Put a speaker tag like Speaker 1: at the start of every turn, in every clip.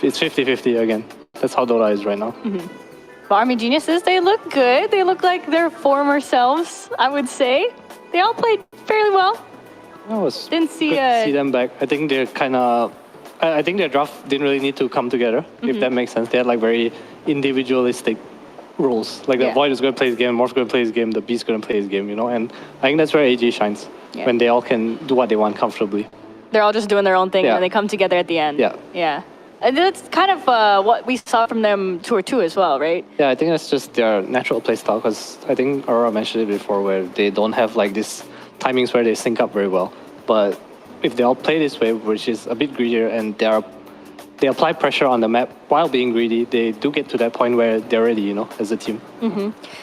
Speaker 1: it's 50-50 again. That's how Dota is right now.
Speaker 2: But Army Geniuses, they look good. They look like their former selves, I would say. They all played fairly well. Didn't see
Speaker 1: good to see them back. I think they're kind of... I think their draft didn't really need to come together, if that makes sense. They had like very individualistic roles. Like the Void is going to play his game, Morph's going to play his game, the Beast's going to play his game, you know? And I think that's where AG shines, when they all can do what they want comfortably.
Speaker 2: They're all just doing their own thing and they come together at the end. Yeah. And that's kind of what we saw from them Tour 2 as well, right?
Speaker 1: Yeah, I think that's just their natural play style, because I think Aurora mentioned it before, where they don't have like this timings where they sync up very well. But if they all play this way, which is a bit greedier, and they apply pressure on the map while being greedy, they do get to that point where they're ready, you know, as a team.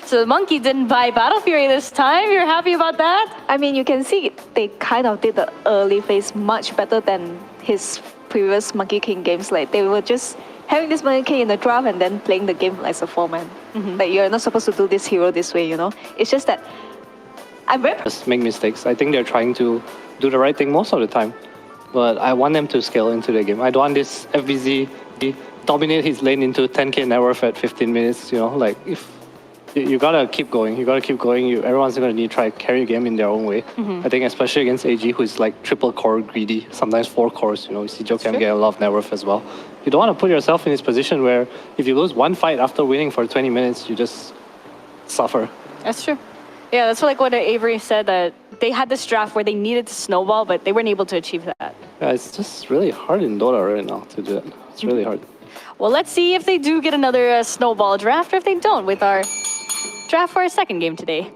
Speaker 2: So the Monkey didn't buy Battle Fury this time. You're happy about that?
Speaker 3: I mean, you can see they kind of did the early phase much better than his previous Monkey King games. Like, they were just having this Monkey King in the draft and then playing the game as a 4-man. Like, you're not supposed to do this hero this way, you know? It's just that I'm very...
Speaker 1: Just make mistakes. I think they're trying to do the right thing most of the time. But I want them to scale into the game. I don't want this FBZ dominate his lane into 10k net worth at 15 minutes, you know? Like, if you gotta keep going. You gotta keep going. Everyone's gonna need to try to carry a game in their own way. I think especially against AG, who is like triple core greedy, sometimes 4 cores, you know, Sijo can get a lot of net worth as well. You don't want to put yourself in this position where if you lose one fight after winning for 20 minutes, you just suffer.
Speaker 2: That's true. Yeah, that's like what Avery said, that they had this draft where they needed to snowball, but they weren't able to achieve that.
Speaker 1: Yeah, it's just really hard in Dota right now to do it. It's really hard.
Speaker 2: Well, let's see if they do get another snowball draft, or if they don't, with our draft for our second game today.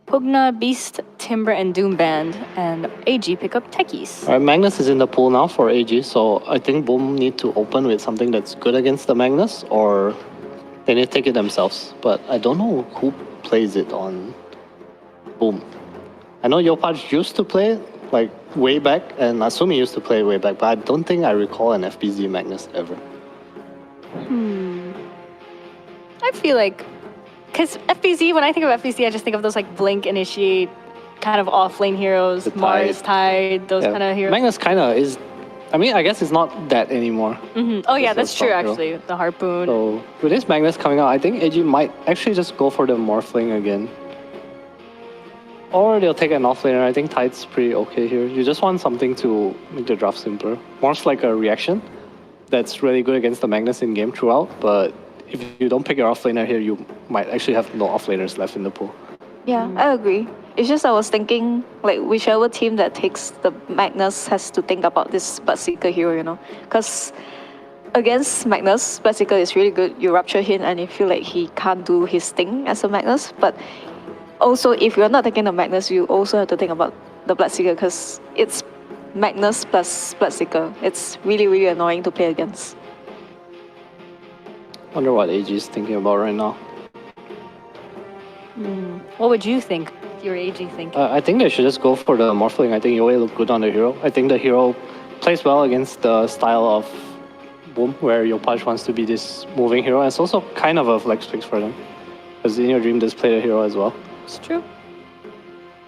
Speaker 2: Pugna, Beast, Timber, and Doom Band, and AG pick up Techies.
Speaker 1: All right, Magnus is in the pool now for AG, so I think Boom need to open with something that's good against the Magnus, or they need to take it themselves. But I don't know who plays it on Boom. I know Yopaj used to play it, like, way back, and Asumi used to play it way back, but I don't think I recall an FBZ Magnus ever.
Speaker 2: I feel like... Because FBZ, when I think of FBZ, I just think of those, like, Blink, Initiate, kind of off-lane heroes, Mars, Tide, those kind of heroes.
Speaker 1: Magnus kind of is... I mean, I guess it's not that anymore.
Speaker 2: Oh, yeah, that's true, actually. The Harpoon.
Speaker 1: So, with this Magnus coming out, I think AG might actually just go for the Morphling again. Or they'll take an offlaner. I think Tide's pretty okay here. You just want something to make the draft simpler. Morph's like a reaction that's really good against the Magnus in game throughout, but if you don't pick your offlaner here, you might actually have no offlaners left in the pool.
Speaker 3: Yeah, I agree. It's just I was thinking, like, whichever team that takes the Magnus has to think about this Bloodseeker hero, you know? Because against Magnus, Bloodseeker is really good. You rupture him and you feel like he can't do his thing as a Magnus. But also, if you're not taking the Magnus, you also have to think about the Bloodseeker, because it's Magnus plus Bloodseeker. It's really, really annoying to play against.
Speaker 1: Wonder what AG is thinking about right now.
Speaker 2: What would you think, if you were AG thinking?
Speaker 1: I think they should just go for the Morphling. I think Yoe look good on the hero. I think the hero plays well against the style of Boom, where Yopaj wants to be this moving hero. And it's also kind of a flex fix for them, because in your dream, does play the hero as well.
Speaker 2: It's true.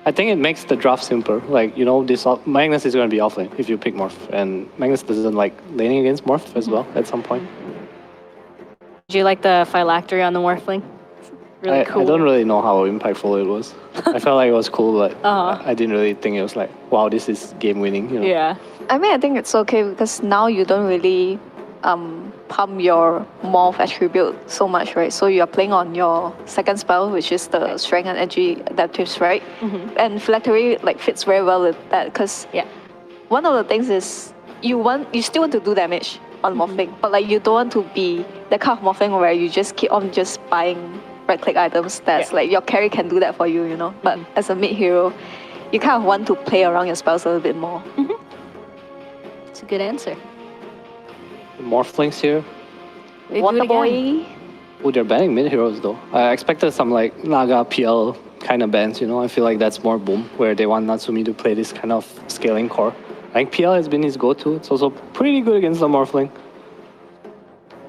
Speaker 1: I think it makes the draft simpler. Like, you know, this Magnus is going to be offlane if you pick Morph, and Magnus doesn't like laning against Morph as well at some point.
Speaker 2: Do you like the phylactery on the Morphling? Really cool.
Speaker 1: I don't really know how impactful it was. I felt like it was cool, but I didn't really think it was like, wow, this is game winning. You know?
Speaker 2: Yeah.
Speaker 3: I mean, I think it's okay because now you don't really pump your Morph attribute so much, right? So you're playing on your second spell, which is the Strength and Edgy Adaptives, right? And Phylactery like fits very well with that, because one of the things is you still want to do damage on Morphling, but like you don't want to be the kind of Morphling where you just keep on just buying right-click items that's like your carry can do that for you, you know? But as a mid-hero, you kind of want to play around your spells a little bit more.
Speaker 2: It's a good answer.
Speaker 1: Morphlings here.
Speaker 3: Water Boy.
Speaker 1: Oh, they're banning mid-heroes though. I expected some like Naga, PL kind of bans, you know? I feel like that's more Boom, where they want Natsumi to play this kind of scaling core. I think PL has been his go-to. It's also pretty good against the Morphling.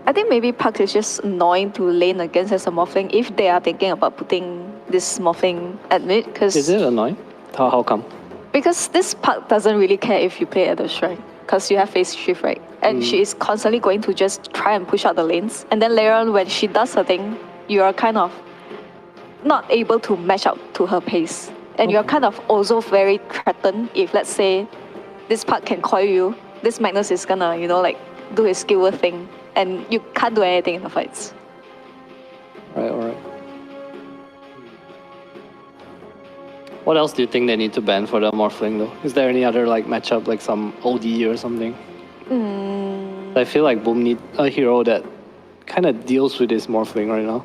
Speaker 3: I think maybe Puck is just annoying to lane against as a Morphling if they are thinking about putting this Morphling at mid.
Speaker 1: Is it annoying? How come?
Speaker 3: Because this Puck doesn't really care if you play at the shrine. because you have phase shift, right? And she is constantly going to just try and push out the lanes. And then later on, when she does her thing, you are kind of not able to match up to her pace. And you're kind of also very threatened if, let's say, this part can coil you, this Magnus is gonna, like, do his skill thing, and you can't do anything in the fights.
Speaker 1: Right, alright. What else do you think they need to ban for the Morphling though? Is there any other like matchup, like some OD or something? I feel like Boom need a hero that kind of deals with this Morphling right now.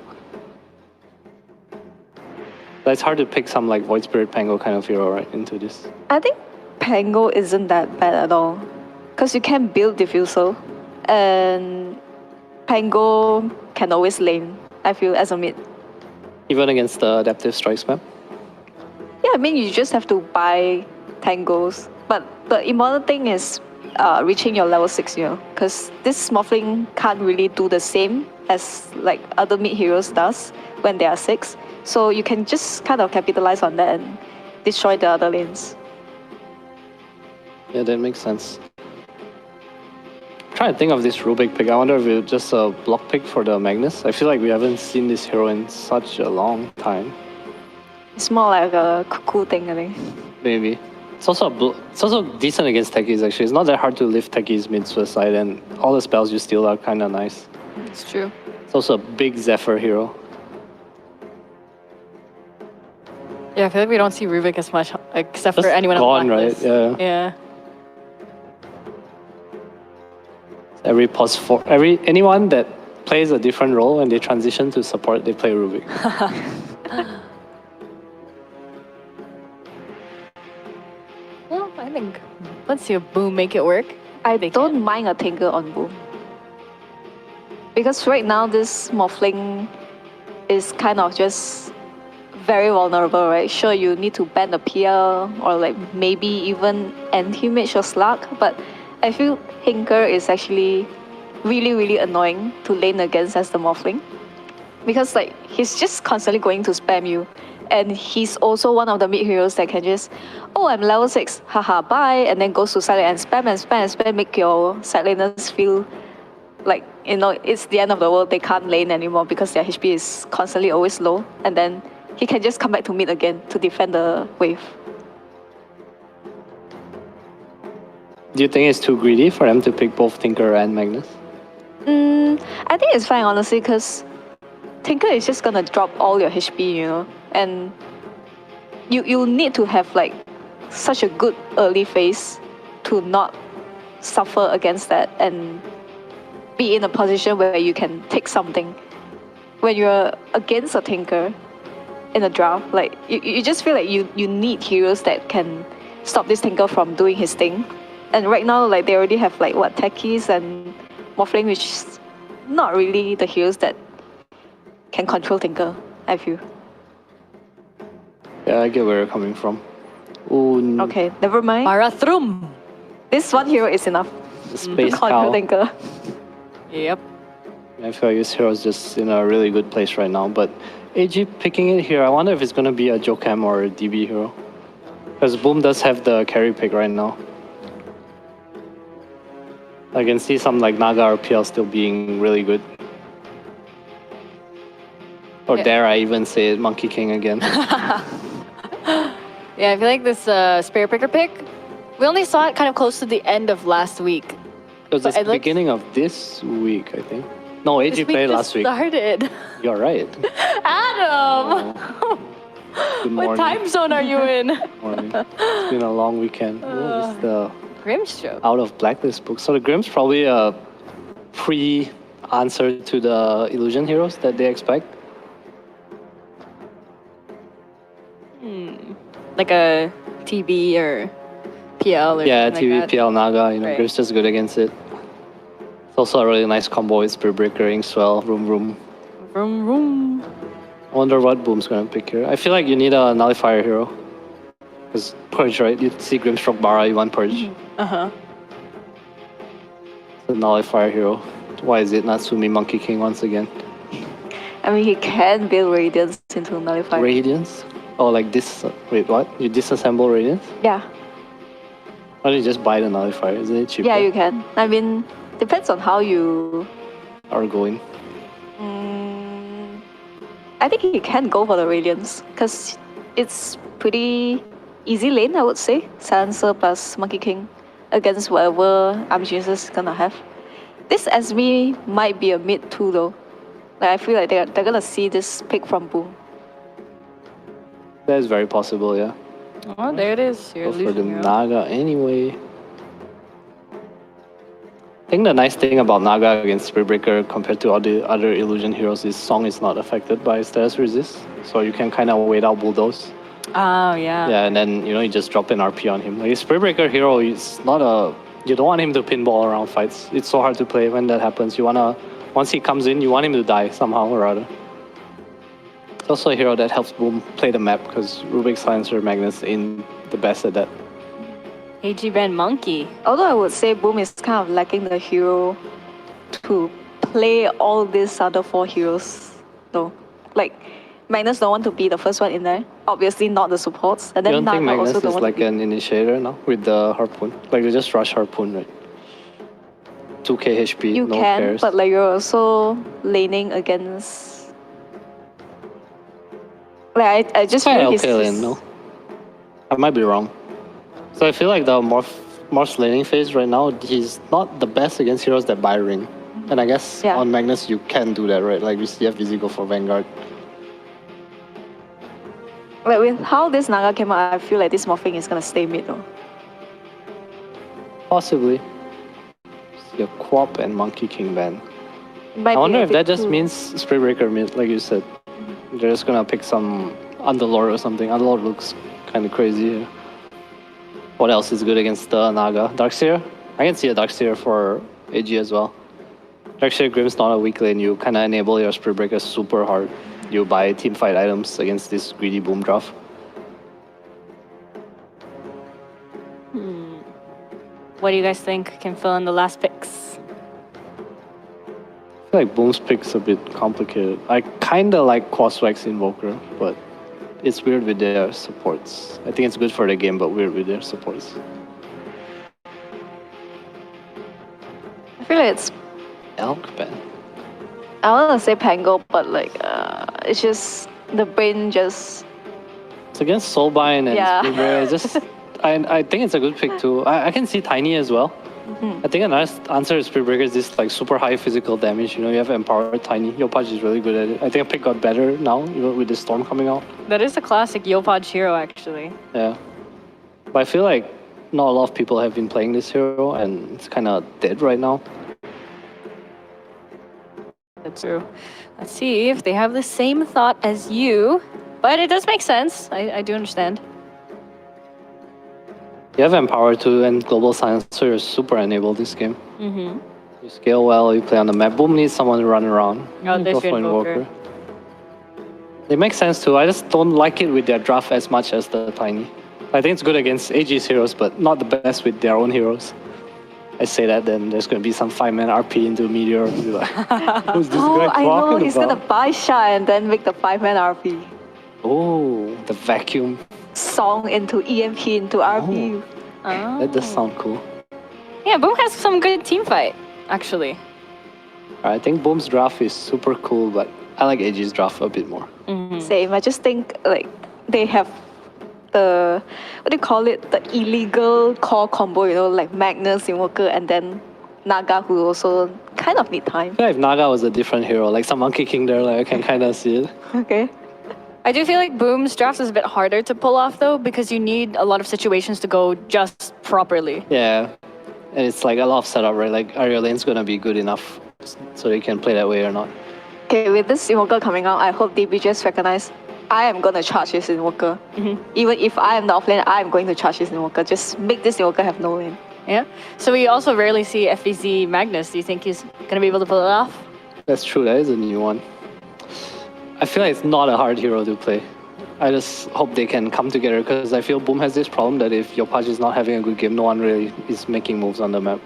Speaker 1: But it's hard to pick some like Void Spirit Pango kind of hero right into this.
Speaker 3: I think Pango isn't that bad at all, because you can build Diffusal, and Pango can always lane, I feel, as a mid.
Speaker 1: Even against the Adaptive Strikes map?
Speaker 3: Yeah, I mean, you just have to buy tangos. But the important thing is reaching your level 6, because this Morphling can't really do the same as like other mid heroes does when they are 6. So you can just kind of capitalize on that and destroy the other lanes.
Speaker 1: Yeah, that makes sense. I'm trying to think of this Rubik pick. I wonder if it's just a block pick for the Magnus. I feel like we haven't seen this hero in such a long time.
Speaker 3: It's more like a cuckoo thing, I think.
Speaker 1: Maybe. It's also decent against techies actually. It's not that hard to lift techies mid-suicide, and all the spells you steal are kind of nice.
Speaker 2: It's true.
Speaker 1: It's also a big Zephyr hero.
Speaker 2: Yeah, I feel like we don't see Rubik as much, except for
Speaker 1: Just
Speaker 2: anyone
Speaker 1: gone,
Speaker 2: on
Speaker 1: right?
Speaker 2: Blacklist.
Speaker 1: Yeah.
Speaker 2: Yeah.
Speaker 1: Anyone that plays a different role when they transition to support, they play Rubik.
Speaker 2: Well, I think let's see if Boom make it work.
Speaker 3: I
Speaker 2: They
Speaker 3: don't
Speaker 2: can.
Speaker 3: mind a Tinker on Boom. Because right now this Morphling is kind of just very vulnerable, right? Sure, you need to ban the PL or like maybe even anti-mage or slug, but I feel Tinker is actually really, really annoying to lane against as the Morphling. Because like he's just constantly going to spam you. And he's also one of the mid heroes that can just, oh, I'm level 6, haha, bye, and then goes to side lane and spam and spam and spam, make your side laners feel like, it's the end of the world. They can't lane anymore because their HP is constantly always low. And then he can just come back to mid again to defend the wave.
Speaker 1: Do you think it's too greedy for them to pick both Tinker and Magnus?
Speaker 3: I think it's fine, honestly, because Tinker is just gonna drop all your HP, and you need to have like such a good early phase to not suffer against that and be in a position where you can take something. When you're against a Tinker in a draft, like you just feel like you need heroes that can stop this Tinker from doing his thing. And right now, like they already have like what, Techies and Morphling, which is not really the heroes that can control Tinker, I feel.
Speaker 1: Yeah, I get where you're coming from. Ooh,
Speaker 3: Okay, never mind.
Speaker 2: Marathrum.
Speaker 3: This one hero is enough to
Speaker 1: Space
Speaker 3: control
Speaker 1: Cow.
Speaker 3: Tinker.
Speaker 2: Yep.
Speaker 1: I feel like this hero is just in a really good place right now. But AG picking it here, I wonder if it's going to be a Jokam or a DB hero. Because Boom does have the carry pick right now. I can see some like Naga or PL still being really good. Or
Speaker 2: Yeah.
Speaker 1: dare I even say it, Monkey King again.
Speaker 2: Yeah, I feel like this Spirit Picker pick, we only saw it kind of close to the end of last week.
Speaker 1: It was
Speaker 2: But
Speaker 1: the
Speaker 2: it looks-
Speaker 1: beginning of this week, I think. No, AG
Speaker 2: This week
Speaker 1: played
Speaker 2: just
Speaker 1: last week.
Speaker 2: started.
Speaker 1: You're right.
Speaker 2: Adam!
Speaker 1: Good
Speaker 2: What
Speaker 1: morning.
Speaker 2: time zone are you in?
Speaker 1: Morning. It's been a long weekend. Ooh, it's the
Speaker 2: Grimstroke.
Speaker 1: out of blacklist book. So the Grim's probably a pre-answer to the illusion heroes that they expect.
Speaker 2: Like a TB or PL or
Speaker 1: Yeah,
Speaker 2: something like that.
Speaker 1: TVPL Naga,
Speaker 2: Right.
Speaker 1: Grim's just good against it. It's also a really nice combo with Spirit Breaker, Inkswell, Room Room.
Speaker 2: Vroom, vroom.
Speaker 1: I wonder what Boom's gonna pick here. I feel like you need a Nullifier hero. Because Purge, right? You see Grimstroke Bara, you want Purge.
Speaker 2: Uh-huh.
Speaker 1: It's a Nullifier hero. Why is it Natsumi Monkey King once again?
Speaker 3: I mean, he can build Radiance into Nullify.
Speaker 1: Radiance? Oh, like this. Wait, what? You disassemble Radiance?
Speaker 3: Yeah.
Speaker 1: Why don't you just buy the nullifier? Isn't it cheaper?
Speaker 3: Yeah, you can. I mean, depends on how you.
Speaker 1: Are going.
Speaker 3: I think you can go for the Radiance because it's pretty easy lane, I would say. Silencer plus Monkey King against whatever Amnesis is gonna have. This SB might be a mid too though. Like I feel like they're gonna see this pick from Boom.
Speaker 1: That is very possible, yeah.
Speaker 2: Oh, there it is. You're
Speaker 1: Go for the
Speaker 2: losing your own.
Speaker 1: Naga anyway. I think the nice thing about Naga against Spirit Breaker compared to all the other illusion heroes is Song is not affected by status resist. So you can kind of wait out Bulldoze.
Speaker 2: Oh, yeah.
Speaker 1: Yeah, and then you just drop an RP on him. Like Spirit Breaker hero is not a. You don't want him to pinball around fights. It's so hard to play when that happens. You wanna, once he comes in, you want him to die somehow or other. It's also a hero that helps Boom play the map because Rubik's Silencer Magnus ain't the best at that.
Speaker 2: AG Band Monkey.
Speaker 3: Although I would say Boom is kind of lacking the hero to play all these other 4 heroes though. Like Magnus don't want to be the first one in there. Obviously not the supports. And
Speaker 1: You
Speaker 3: then
Speaker 1: don't think
Speaker 3: Naga
Speaker 1: Magnus
Speaker 3: also don't
Speaker 1: is
Speaker 3: want
Speaker 1: like
Speaker 3: to be.
Speaker 1: an initiator now with the Harpoon? Like they just rush Harpoon, right? 2k HP,
Speaker 3: You
Speaker 1: no
Speaker 3: can,
Speaker 1: cares.
Speaker 3: but like you're also laning against. Like I just
Speaker 1: Quite
Speaker 3: feel
Speaker 1: okay lane, no? I might be wrong. So I feel like the Morph's laning phase right now, he's not the best against heroes that buy ring. And I guess
Speaker 3: Yeah.
Speaker 1: on Magnus you can do that, right? Like we see FBZ go for Vanguard.
Speaker 3: Like with how this Naga came out, I feel like this morphing is gonna stay mid though.
Speaker 1: Possibly. See a Quap and Monkey King ban.
Speaker 3: It might
Speaker 1: I
Speaker 3: be
Speaker 1: wonder
Speaker 3: a
Speaker 1: if
Speaker 3: bit
Speaker 1: that just
Speaker 3: too-
Speaker 1: means Spirit Breaker mid, like you said. They're just gonna pick some Underlord or something. Underlord looks kind of crazy here. What else is good against the Naga? Darkseer? I can see a Darkseer for AG as well. Darkseer Grim's not a weak lane. You kind of enable your Spirit Breaker super hard. You buy team fight items against this greedy Boom draft.
Speaker 2: What do you guys think can fill in the last picks?
Speaker 1: I feel like Boom's pick's a bit complicated. I kind of like Quaswax Invoker, but it's weird with their supports. I think it's good for the game, but weird with their supports.
Speaker 3: I feel like it's.
Speaker 1: Elk ban.
Speaker 3: I wanna say Pango, but like it's just the brain just.
Speaker 1: It's against Soulbind and
Speaker 3: Yeah.
Speaker 1: Spirit Breaker. Just, I think it's a good pick too. I can see Tiny as well. I think a nice answer to Spirit Breaker is this like super high physical damage. You have Empowered Tiny. Yopaj is really good at it. I think a pick got better now with the Storm coming out.
Speaker 2: That is a classic Yopaj hero, actually.
Speaker 1: Yeah. But I feel like not a lot of people have been playing this hero and it's kind of dead right now.
Speaker 2: That's true. Let's see if they have the same thought as you. But it does make sense. I do understand.
Speaker 1: You have Empower too and Global Science, so you're super enabled this game.
Speaker 2: Mm-hmm.
Speaker 1: You scale well, you play on the map. Boom needs someone to run around.
Speaker 2: Oh,
Speaker 1: You
Speaker 2: there's
Speaker 1: go for
Speaker 2: your Invoker.
Speaker 1: It makes sense too. I just don't like it with their draft as much as the Tiny. I think it's good against AG's heroes, but not the best with their own heroes. I say that, then there's going to be some 5-man RP into Meteor. And be like, who's this
Speaker 3: Oh,
Speaker 1: guy
Speaker 3: I know.
Speaker 1: talking
Speaker 3: He's
Speaker 1: about?
Speaker 3: gonna buy shot and then make the 5-man RP.
Speaker 1: Oh, the vacuum.
Speaker 3: Song into EMP into RP.
Speaker 2: Oh.
Speaker 1: That does sound cool.
Speaker 2: Yeah, Boom has some good team fight, actually.
Speaker 1: I think Boom's draft is super cool, but I like AG's draft a bit more.
Speaker 3: Same. I just think like they have the what do you call it? The illegal core combo, like Magnus, Invoker, and then Naga, who also kind of need time.
Speaker 1: I feel like if Naga was a different hero, like some Monkey King there, like I can kind of see it.
Speaker 3: Okay.
Speaker 2: I do feel like Boom's draft is a bit harder to pull off, though, because you need a lot of situations to go just properly.
Speaker 1: Yeah, and it's like a lot of setup, right? Like, are your lanes gonna be good enough so you can play that way or not?
Speaker 3: Okay, with this Invoker coming out, I hope DB just recognize I am gonna charge this Invoker. Even if I am the offlane, I am going to charge this Invoker. Just make this Invoker have no lane.
Speaker 2: Yeah. So we also rarely see FBZ Magnus. Do you think he's gonna be able to pull it off?
Speaker 1: That's true, that is a new one. I feel like it's not a hard hero to play. I just hope they can come together because I feel Boom has this problem that if Yopaj is not having a good game, no one really is making moves on the map.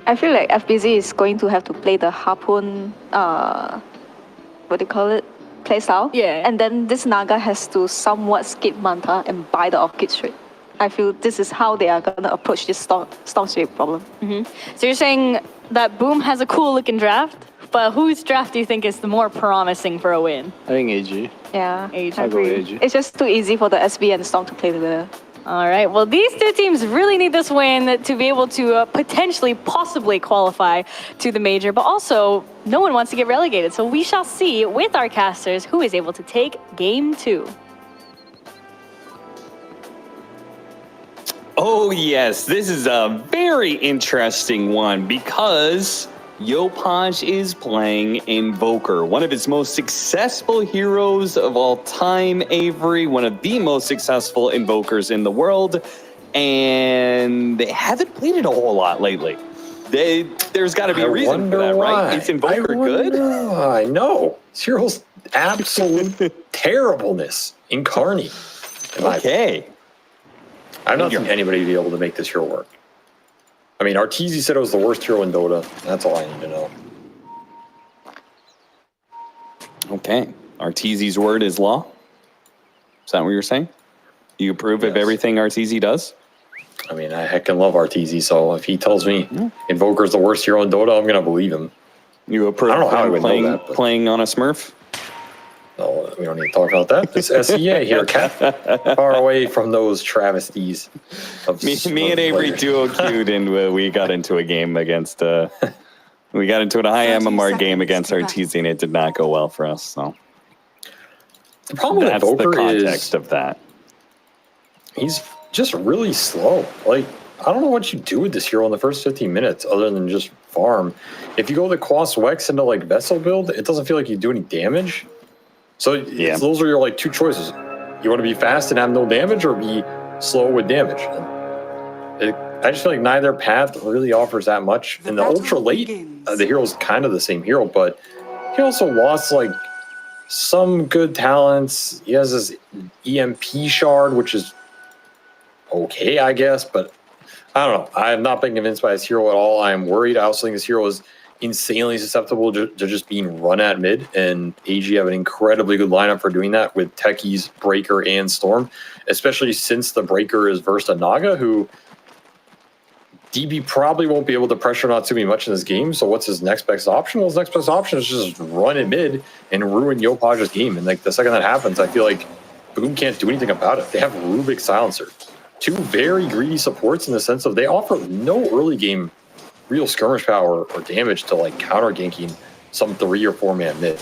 Speaker 3: I feel like FBZ is going to have to play the Harpoon, what do you call it? Playstyle.
Speaker 2: Yeah.
Speaker 3: And then this Naga has to somewhat skip Manta and buy the Orchid straight. I feel this is how they are gonna approach this storm sweep problem.
Speaker 2: So you're saying that Boom has a cool looking draft, but whose draft do you think is the more promising for a win?
Speaker 1: I think AG.
Speaker 3: Yeah,
Speaker 2: AG.
Speaker 1: I'll go with AG.
Speaker 3: it's just too easy for the SB and Storm to play together.
Speaker 2: All right. Well, these two teams really need this win to be able to potentially, possibly qualify to the major. But also, no one wants to get relegated. So we shall see with our casters who is able to take game 2.
Speaker 4: Oh, yes. This is a very interesting one because Yopaj is playing Invoker, one of his most successful heroes of all time, Avery, one of the most successful Invokers in the world, and they haven't played it a whole lot lately. There's got to be a reason for that, right? Is Invoker good?
Speaker 5: I know. This hero's absolute terribleness incarnate.
Speaker 4: Okay.
Speaker 5: I've not seen anybody be able to make this hero work. I mean, Arteezy said it was the worst hero in Dota. That's all I need to know.
Speaker 4: Okay. Arteezy's word is law? Is that what you're saying? You approve of everything Arteezy does?
Speaker 5: I mean, I heckin' love Arteezy, so if he tells me Invoker's the worst hero in Dota, I'm going to believe him.
Speaker 4: You approve
Speaker 5: I don't know how I
Speaker 4: of
Speaker 5: would know that, but-
Speaker 4: playing on a Smurf?
Speaker 5: No, we don't need to talk about that. It's SEA here, Cat. Far away from those travesties.
Speaker 4: Me and Avery duo queued and we got into a game against, we got into a high MMR game against Arteezy and it did not go well for us, so.
Speaker 5: The problem with
Speaker 4: That's the
Speaker 5: Invoker
Speaker 4: context
Speaker 5: is
Speaker 4: of that.
Speaker 5: he's just really slow. Like, I don't know what you do with this hero in the first 15 minutes other than just farm. If you go the Quas Wex into like Vessel build, it doesn't feel like you do any damage. So those are your like two choices. You want to be fast and have no damage, or be slow with damage. I just feel like neither path really offers that much. In the ultra late, the hero's kind of the same hero, but he also lost like some good talents. He has this EMP shard, which is okay, I guess, but I don't know. I have not been convinced by this hero at all. I am worried. I also think this hero is insanely susceptible to just being run at mid, and AG have an incredibly good lineup for doing that with Techies, Breaker, and Storm, especially since the Breaker is versed on Naga, who DB probably won't be able to pressure Natsumi much in this game. So what's his next best option? Well, his next best option is just run at mid and ruin Yopaj's game. And like the second that happens, I feel like Boom can't do anything about it. They have Rubik Silencer, two very greedy supports in the sense of they offer no early game real skirmish power or damage to like counter ganking some 3 or 4 man mid.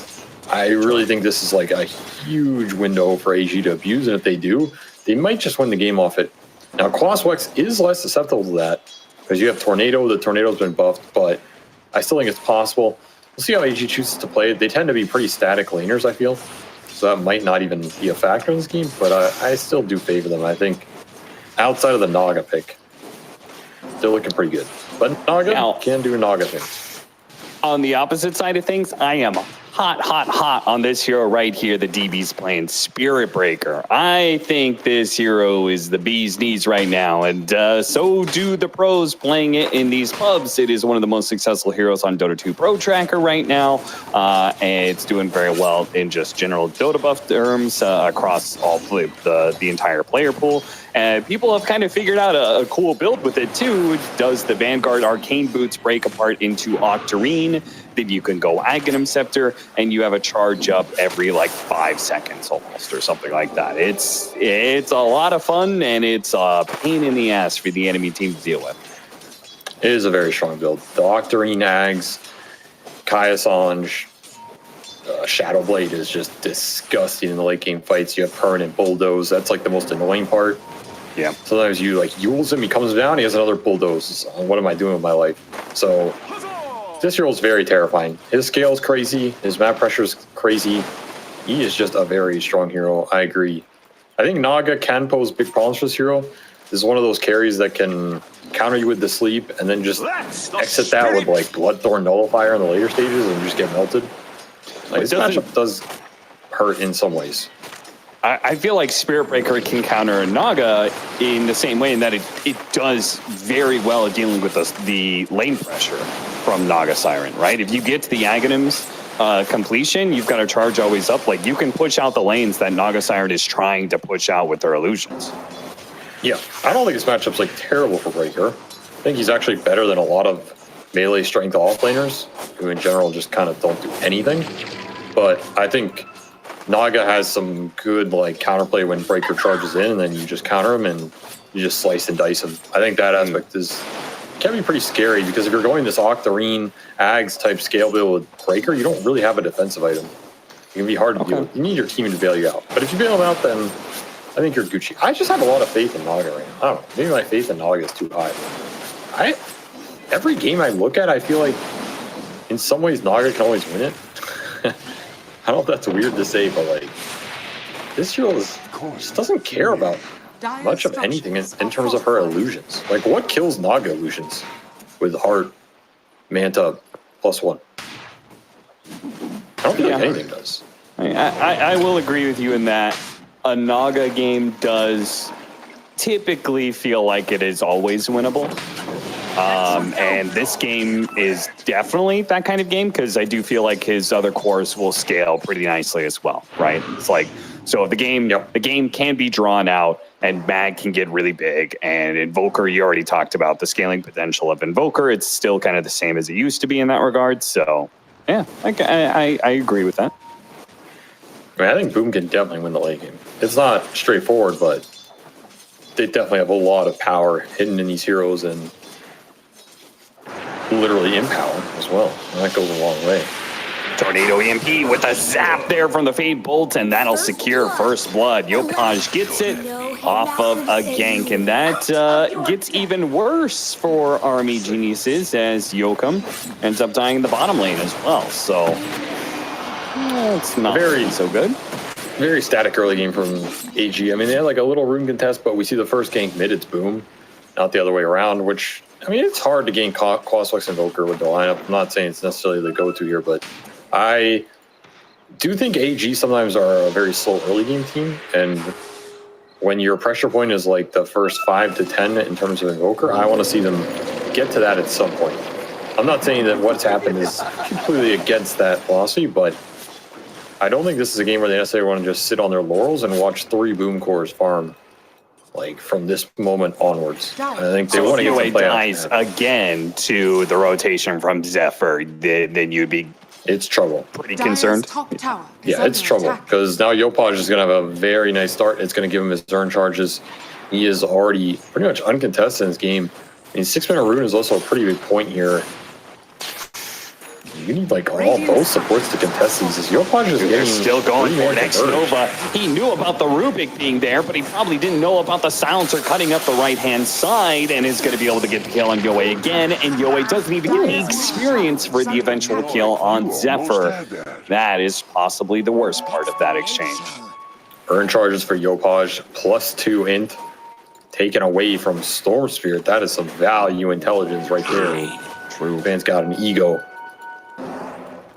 Speaker 5: I really think this is like a huge window for AG to abuse, and if they do, they might just win the game off it. Now, Quaswex is less susceptible to that because you have Tornado. The Tornado's been buffed, but I still think it's possible. We'll see how AG chooses to play it. They tend to be pretty static laners, I feel, so that might not even be a factor in this game, but I still do favor them. I think outside of the Naga pick, they're looking pretty good. But Naga can do Naga things.
Speaker 4: On the opposite side of things, I am hot on this hero right here. The DB's playing Spirit Breaker. I think this hero is the bee's knees right now, and so do the pros playing it in these pubs. It is one of the most successful heroes on Dota 2 Pro Tracker right now, and it's doing very well in just general Dota buff terms across all the entire player pool. And people have kind of figured out a cool build with it too. Does the Vanguard Arcane Boots break apart into Octarine? Then you can go Aghanim Scepter, and you have a charge up every like 5 seconds almost, or something like that. It's a lot of fun, and it's a pain in the ass for the enemy team to deal with.
Speaker 5: It is a very strong build. The Octarine Ags, Kaiasange, Shadowblade is just disgusting in the late game fights. You have permanent bulldoze. That's like the most annoying part.
Speaker 4: Yeah.
Speaker 5: Sometimes you like Yules him, he comes down, he has another bulldoze. What am I doing with my life? So this hero is very terrifying. His scale is crazy. His map pressure is crazy. He is just a very strong hero. I agree. I think Naga can pose big problems for this hero. This is one of those carries that can counter you with the sleep and then just exit that with like Bloodthorn Nullifier in the later stages and just get melted. Like, this matchup does hurt in some ways.
Speaker 4: I feel like Spirit Breaker can counter Naga in the same way in that it does very well at dealing with the lane pressure from Naga Siren, right? If you get to the Aghanim's completion, you've got to charge always up. Like, you can push out the lanes that Naga Siren is trying to push out with their illusions.
Speaker 5: Yeah, I don't think this matchup's like terrible for Breaker. I think he's actually better than a lot of melee strength offlaners who in general just kind of don't do anything. But I think Naga has some good like counterplay when Breaker charges in and then you just counter him and you just slice and dice him. I think that aspect can be pretty scary because if you're going this Octarine, Ags type scale build with Breaker, you don't really have a defensive item. It can be hard to deal with. You need your team to bail you out. But if you bail them out, then I think you're Gucci. I just have a lot of faith in Naga right now. I don't know. Maybe my faith in Naga is too high. Every game I look at, I feel like in some ways Naga can always win it. I don't know if that's weird to say, but like this hero just doesn't care about much of anything in terms of her illusions. Like what kills Naga illusions with Heart, Manta, +1? I don't feel like anything does.
Speaker 4: I will agree with you in that a Naga game does typically feel like it is always winnable. And this game is definitely that kind of game because I do feel like his other cores will scale pretty nicely as well, right? It's like, so if the game can be drawn out and Mag can get really big, and Invoker, you already talked about the scaling potential of Invoker. It's still kind of the same as it used to be in that regard. So yeah, I agree with that.
Speaker 5: I mean, I think Boom can definitely win the late game. It's not straightforward, but they definitely have a lot of power hidden in these heroes and literally in power as well. And that goes a long way.
Speaker 4: Tornado EMP with a zap there from the Fade Bolt, and that'll secure first blood. Yopaj gets it off of a gank, and that gets even worse for Army Geniuses as Yokum ends up dying in the bottom lane as well. So it's not very so good.
Speaker 5: Very static early game from AG. I mean, they had like a little rune contest, but we see the first gank mid, it's Boom, not the other way around, which, I mean, it's hard to gain Crossflex Invoker with the lineup. I'm not saying it's necessarily the go-to here, but I do think AG sometimes are a very slow early game team, and when your pressure point is like the first 5 to 10 in terms of Invoker, I want to see them get to that at some point. I'm not saying that what's happened is completely against that philosophy, but I don't think this is a game where they necessarily want to just sit on their laurels and watch 3 Boom cores farm like from this moment onwards. I think they want to get some play
Speaker 4: dies again to the rotation from Zephyr, then you'd be pretty concerned.
Speaker 5: Yeah, it's trouble because now Yopaj is going to have a very nice start. It's going to give him his turn charges. He is already pretty much uncontested in this game. I mean, 6-minute rune is also a pretty big point here. You need like both supports to contest these. As Yopaj is getting
Speaker 4: still going for next Nova. He knew about the Rubik being there, but he probably didn't know about the silencer cutting up the right-hand side, and is going to be able to get the kill on Yoe again. And Yoe doesn't even get the experience for the eventual kill on Zephyr. That is possibly the worst part of that exchange.
Speaker 5: Earn charges for Yopaj, +2 int, taken away from Storm Spirit. That is some value intelligence right there.
Speaker 4: True.
Speaker 5: Man's got an ego.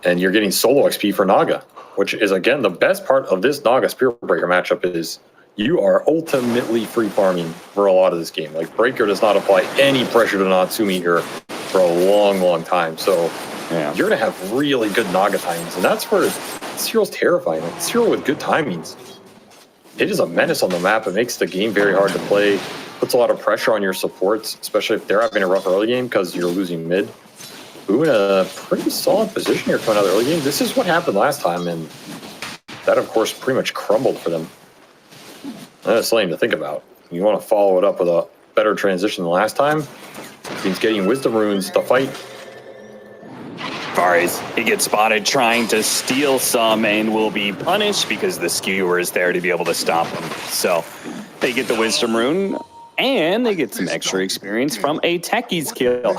Speaker 5: And you're getting solo XP for Naga, which is, again, the best part of this Naga Spirit Breaker matchup is you are ultimately free farming for a lot of this game. Like, Breaker does not apply any pressure to Natsumi here for a long, long time. So you're going to have really good Naga timings, and that's where this hero's terrifying. This hero with good timings, it is a menace on the map. It makes the game very hard to play, puts a lot of pressure on your supports, especially if they're having a rough early game because you're losing mid. Boom in a pretty solid position here coming out of the early game. This is what happened last time, and that, of course, pretty much crumbled for them. That's something to think about. You want to follow it up with a better transition than last time. He's getting Wisdom Runes to fight.
Speaker 4: Fares, he gets spotted trying to steal some and will be punished because the skewer is there to be able to stop him. So they get the Wisdom Rune, and they get some extra experience from a Techie's kill.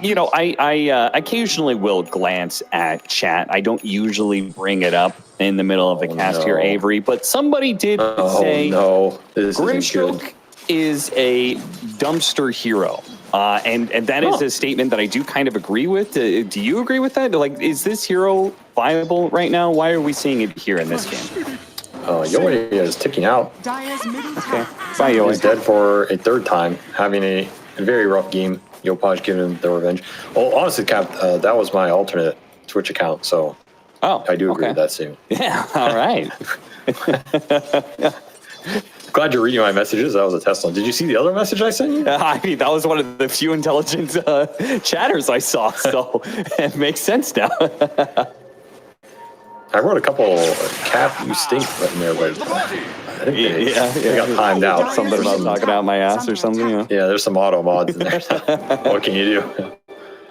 Speaker 4: You know, I occasionally will glance at chat. I don't usually bring it up in the middle of a cast here, Avery, but somebody did say Grimstroke is a dumpster hero. And that is a statement that I do kind of agree with. Do you agree with that? Like, is this hero viable right now? Why are we seeing it here in this game?
Speaker 5: Yoe is ticking out.
Speaker 4: Okay. Bye, Yoe.
Speaker 5: He's dead for a 3rd time, having a very rough game. Yopaj giving him the revenge. Well, honestly, Cap, that was my alternate Twitch account, so I do agree with that statement.
Speaker 4: Yeah, all right.
Speaker 5: Glad you're reading my messages. That was a test one. Did you see the other message I sent you?
Speaker 4: I mean, that was one of the few intelligent chatters I saw, so it makes sense now.
Speaker 5: I wrote a couple cap you stink in there, but I think they got timed out.
Speaker 4: Something about talking out my ass or something. Yeah.
Speaker 5: Yeah, there's some auto mods in there. What can you do?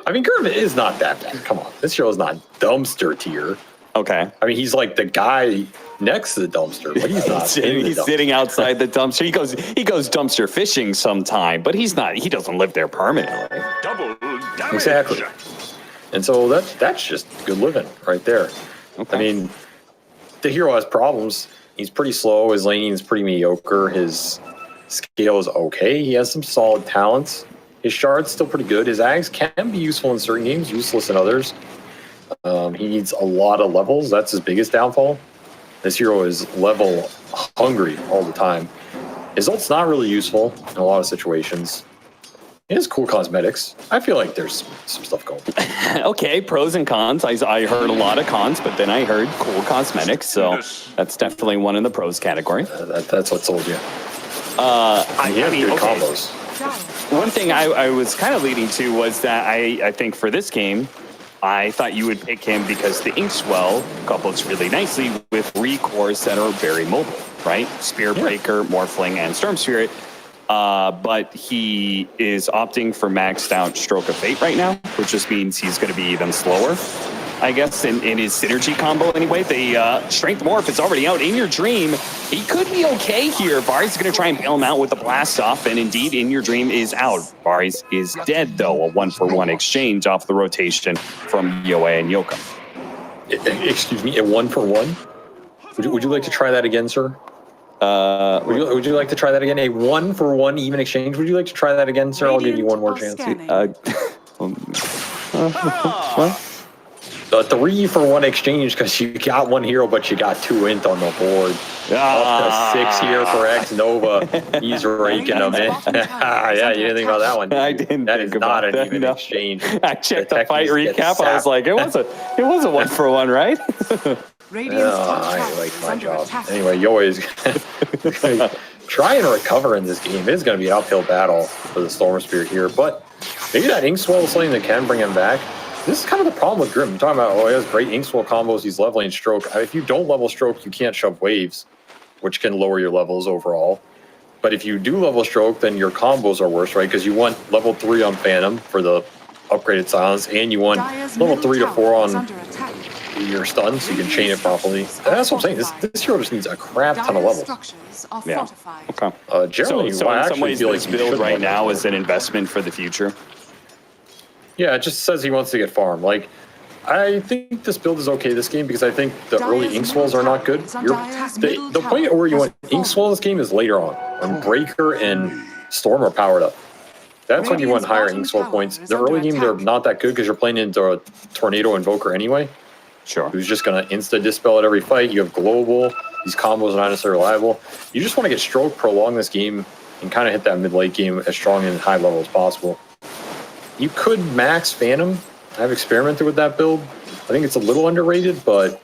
Speaker 5: I mean, Grim is not that bad. Come on, this hero is not dumpster tier.
Speaker 4: Okay.
Speaker 5: I mean, he's like the guy next to the dumpster, but he's not.
Speaker 4: He's sitting outside the dumpster. He goes dumpster fishing sometime, but he's not. He doesn't live there permanently.
Speaker 6: Double damage.
Speaker 5: Exactly. And so that's just good living right there.
Speaker 4: Okay.
Speaker 5: I mean, the hero has problems. He's pretty slow. His laning is pretty mediocre. His scale is okay. He has some solid talents. His shard's still pretty good. His ags can be useful in certain games, useless in others. He needs a lot of levels. That's his biggest downfall. This hero is level hungry all the time. His ult's not really useful in a lot of situations. He has cool cosmetics. I feel like there's some stuff going on.
Speaker 4: Okay, pros and cons. I heard a lot of cons, but then I heard cool cosmetics, so that's definitely one in the pros category.
Speaker 5: That's what sold you.
Speaker 4: I mean,
Speaker 5: good
Speaker 4: okay.
Speaker 5: combos.
Speaker 4: One thing I was kind of leading to was that I think for this game, I thought you would pick him because the Inkswell couples really nicely with 3 cores that are very mobile, right? Spear Breaker, Morphling, and Storm Spirit. But he is opting for maxed out Stroke of Fate right now, which just means he's going to be even slower, I guess, in his synergy combo anyway. The Strength Morph is already out in your dream. He could be okay here. Varys is going to try and bail him out with the blast off, and indeed, in your dream is out. Varys is dead, though, a 1-for-1 exchange off the rotation from Yoe and Yokum.
Speaker 5: Excuse me, a 1-for-1? Would you like to try that again, sir? Would you like to try that again? A 1-for-1 even exchange? Would you like to try that again, sir? I'll give you one more chance.
Speaker 4: What?
Speaker 5: A 3-for-1 exchange because you got 1 hero, but you got 2 int on the board. Up to 6 here for X Nova. He's raking them in. Yeah, you didn't think about that one.
Speaker 4: I didn't.
Speaker 5: That is
Speaker 4: think
Speaker 5: not
Speaker 4: about
Speaker 5: an
Speaker 4: that,
Speaker 5: even
Speaker 4: no.
Speaker 5: exchange.
Speaker 4: I checked the
Speaker 5: techies
Speaker 4: fight
Speaker 5: get
Speaker 4: recap. I was
Speaker 5: sapped.
Speaker 4: like, it was a 1-for-1, right?
Speaker 5: I like my job. Anyway, Yoe is trying to recover in this game. It is going to be an uphill battle for the Storm Spirit here, but maybe that Inkswell is something that can bring him back. This is kind of the problem with Grim. I'm talking about, he has great Inkswell combos. He's leveling Stroke. If you don't level Stroke, you can't shove waves, which can lower your levels overall. But if you do level Stroke, then your combos are worse, right? Because you want level 3 on Phantom for the upgraded silence, and you want level 3 to 4 on your stun, so you can chain it properly. That's what I'm saying. This hero just needs a crap ton of levels.
Speaker 4: Yeah. Okay.
Speaker 5: Generally,
Speaker 4: So
Speaker 5: I
Speaker 4: in some
Speaker 5: actually
Speaker 4: ways,
Speaker 5: feel
Speaker 4: this
Speaker 5: like
Speaker 4: build right now is an investment for the future.
Speaker 5: Yeah, it just says he wants to get farm. Like, I think this build is okay this game because I think the early Inkswells are not good. The point where you want Inkswell this game is later on, when Breaker and Storm are powered up. That's when you want higher Inkswell points. The early game, they're not that good because you're playing into a Tornado Invoker anyway.
Speaker 4: Sure.
Speaker 5: Who's just going to insta-dispel at every fight. You have Global. These combos are not necessarily reliable. You just want to get Stroke, prolong this game, and kind of hit that mid-late game as strong and high level as possible. You could max Phantom. I've experimented with that build. I think it's a little underrated, but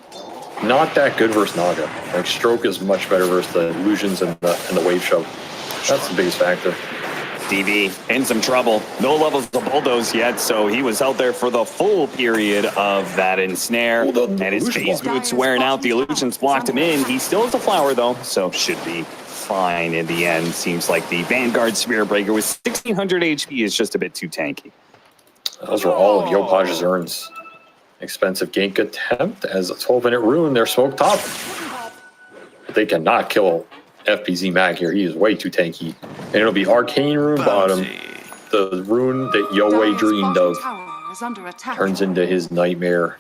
Speaker 5: not that good versus Naga. Like, Stroke is much better versus the Illusions and the Wave Shove. That's the biggest factor.
Speaker 4: DB in some trouble. No levels of Bulldoze yet, so he was out there for the full period of that ensnare. And his phase boots wearing out. The Illusions blocked him in. He still has a flower, though, so should be fine in the end. Seems like the Vanguard Spirit Breaker with 1,600 HP is just a bit too tanky.
Speaker 5: Those were all of Yopaj's urns. Expensive gank attempt as a 12-minute rune. They're smoked top. They cannot kill FPZ Mag here. He is way too tanky. And it'll be Arcane Rune bottom. The rune that Yoe dreamed of turns into his nightmare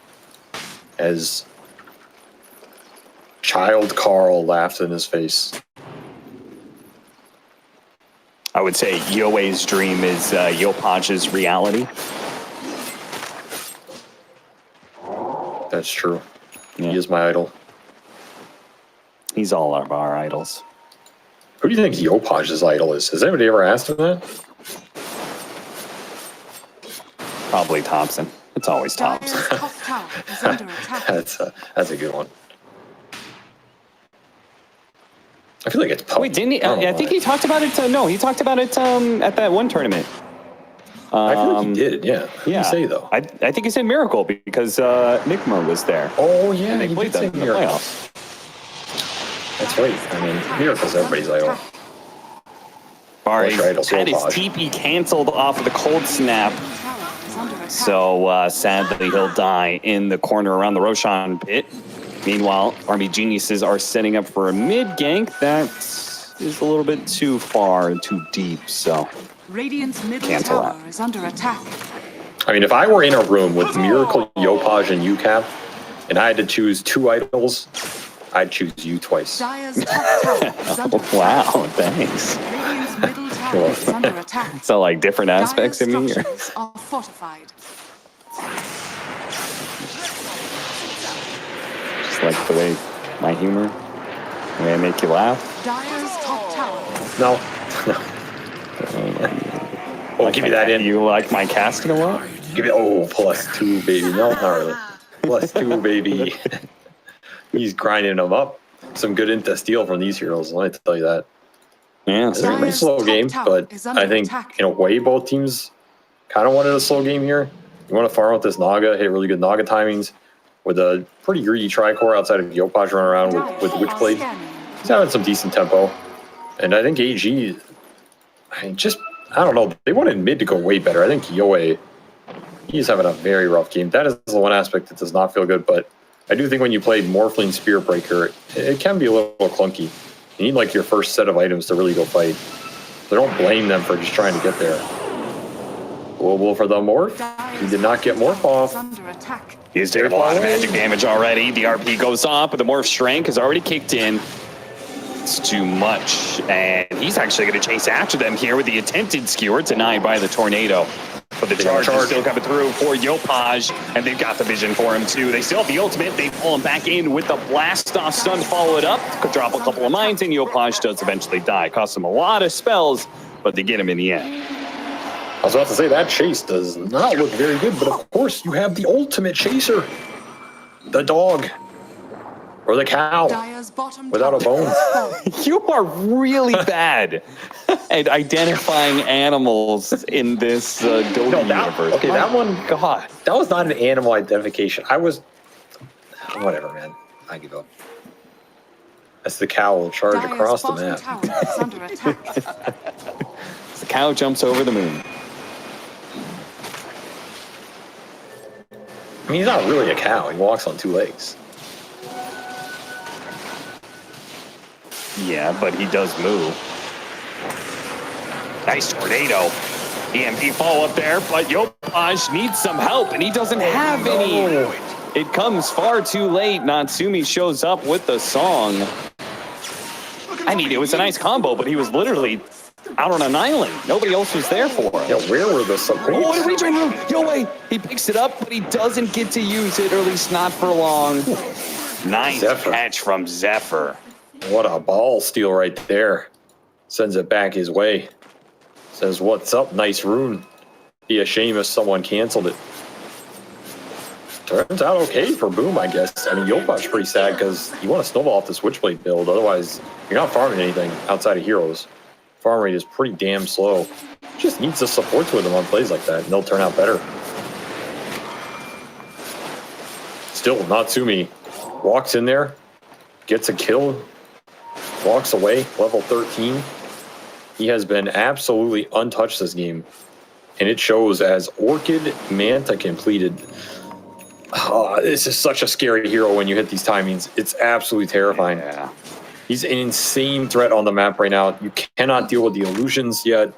Speaker 5: as Child Carl laughs in his face.
Speaker 4: I would say Yoe's dream is Yopaj's reality.
Speaker 5: That's true.
Speaker 4: Yeah.
Speaker 5: He is my idol.
Speaker 4: He's all of our idols.
Speaker 5: Who do you think Yopaj's idol is? Has anybody ever asked him that?
Speaker 4: Probably Thompson. It's always Thompson.
Speaker 5: That's a good one. I feel like it's public.
Speaker 4: Wait, didn't he? I think he talked about it. No, he talked about it at that one tournament.
Speaker 5: I feel like he did, yeah. What did he say, though?
Speaker 4: I think he said Miracle because Nickmer was there.
Speaker 5: Oh, yeah,
Speaker 4: They
Speaker 5: he
Speaker 4: played
Speaker 5: did say
Speaker 4: them in the
Speaker 5: Miracle.
Speaker 4: playoffs.
Speaker 5: That's right. I mean, Miracle's everybody's idol.
Speaker 4: Bari
Speaker 5: That's right,
Speaker 4: had his
Speaker 5: also
Speaker 4: TP canceled off of the cold snap. So sadly, he'll die in the corner around the Roshan pit. Meanwhile, Army Geniuses are setting up for a mid gank. That is a little bit too far and too deep, so
Speaker 6: Radiant's middle
Speaker 4: Cancel
Speaker 6: tower
Speaker 4: that.
Speaker 6: is under attack.
Speaker 5: I mean, if I were in a room with Miracle, Yopaj, and UCAP, and I had to choose 2 idols, I'd choose you twice.
Speaker 6: Dire's top tower is under attack.
Speaker 4: wow, thanks.
Speaker 6: Radiant's middle tower is under attack.
Speaker 4: So like different aspects of me. Or?
Speaker 6: Structures are fortified.
Speaker 4: Just like the way my humor, the way I make you laugh.
Speaker 6: Dire's top tower.
Speaker 5: No. Oh, give me that in.
Speaker 4: You like my casting a lot?
Speaker 5: Give me, +2, baby. No, not really. +2, baby. He's grinding them up. Some good into steal from these heroes, let me tell you that.
Speaker 4: Yeah,
Speaker 5: It's a pretty
Speaker 6: Dire's
Speaker 5: slow
Speaker 6: top
Speaker 5: game,
Speaker 6: tower
Speaker 5: but
Speaker 6: is under
Speaker 5: I think
Speaker 6: attack.
Speaker 5: in a way both teams kind of wanted a slow game here. You want to farm with this Naga, hit really good Naga timings with a pretty greedy Tricore outside of Yopaj running around with Witchblade. He's having some decent tempo. And I think AG, I don't know, they wanted mid to go way better. I think Yoe, he's having a very rough game. That is the one aspect that does not feel good, but I do think when you play Morphling Spirit Breaker, it can be a little clunky. You need like your first set of items to really go fight. So don't blame them for just trying to get there. Global for the Morph. He did not get Morph off.
Speaker 6: Under attack.
Speaker 4: He's taking a lot of magic damage already. The RP goes off, but the Morph Strength has already kicked in. It's too much, and he's actually going to chase after them here with the attempted skewer, denied by the Tornado. But the charge is still coming through for Yopaj, and they've got the vision for him too. They still have the ultimate. They pull him back in with the blast off stun to follow it up. Could drop a couple of mines, and Yopaj does eventually die. Costs him a lot of spells, but they get him in the end.
Speaker 5: I was about to say that chase does not look very good, but of course you have the ultimate chaser. The dog. Or the cow.
Speaker 6: Dire's bottom
Speaker 5: Without a
Speaker 6: tower
Speaker 5: bone.
Speaker 6: is falling.
Speaker 4: You are really bad at identifying animals in this Dota universe.
Speaker 5: Okay, that one,
Speaker 4: God.
Speaker 5: that was not an animal identification. Whatever, man. I give up. That's the cow will charge
Speaker 6: Dire's
Speaker 5: across the
Speaker 6: bottom
Speaker 5: map.
Speaker 6: tower is under attack.
Speaker 4: The cow jumps over the moon.
Speaker 5: I mean, he's not really a cow. He walks on 2 legs.
Speaker 4: Yeah, but he does move. Nice tornado. EMP follow up there, but Yopaj needs some help, and he doesn't have any. It comes far too late. Natsumi shows up with the song. I mean, it was a nice combo, but he was literally out on an island. Nobody else was there for him.
Speaker 5: Yeah, where were the supports?
Speaker 4: Oh, what a retrain room! Yo, wait! He picks it up, but he doesn't get to use it, or at least not for long. Nice
Speaker 5: Zephyr.
Speaker 4: catch from Zephyr.
Speaker 5: What a ball steal right there. Sends it back his way. Says, what's up, nice rune. Be a shame if someone canceled it. Turns out okay for Boom, I guess. I mean, Yopaj's pretty sad because you want to snowball off this Witchblade build. Otherwise, you're not farming anything outside of heroes. Farm rate is pretty damn slow. Just needs the supports with them on plays like that, and they'll turn out better. Still, Natsumi walks in there, gets a kill, walks away, level 13. He has been absolutely untouched this game. And it shows as Orchid Manta completed. Oh, this is such a scary hero when you hit these timings. It's absolutely terrifying.
Speaker 4: Yeah.
Speaker 5: He's an insane threat on the map right now. You cannot deal with the illusions yet.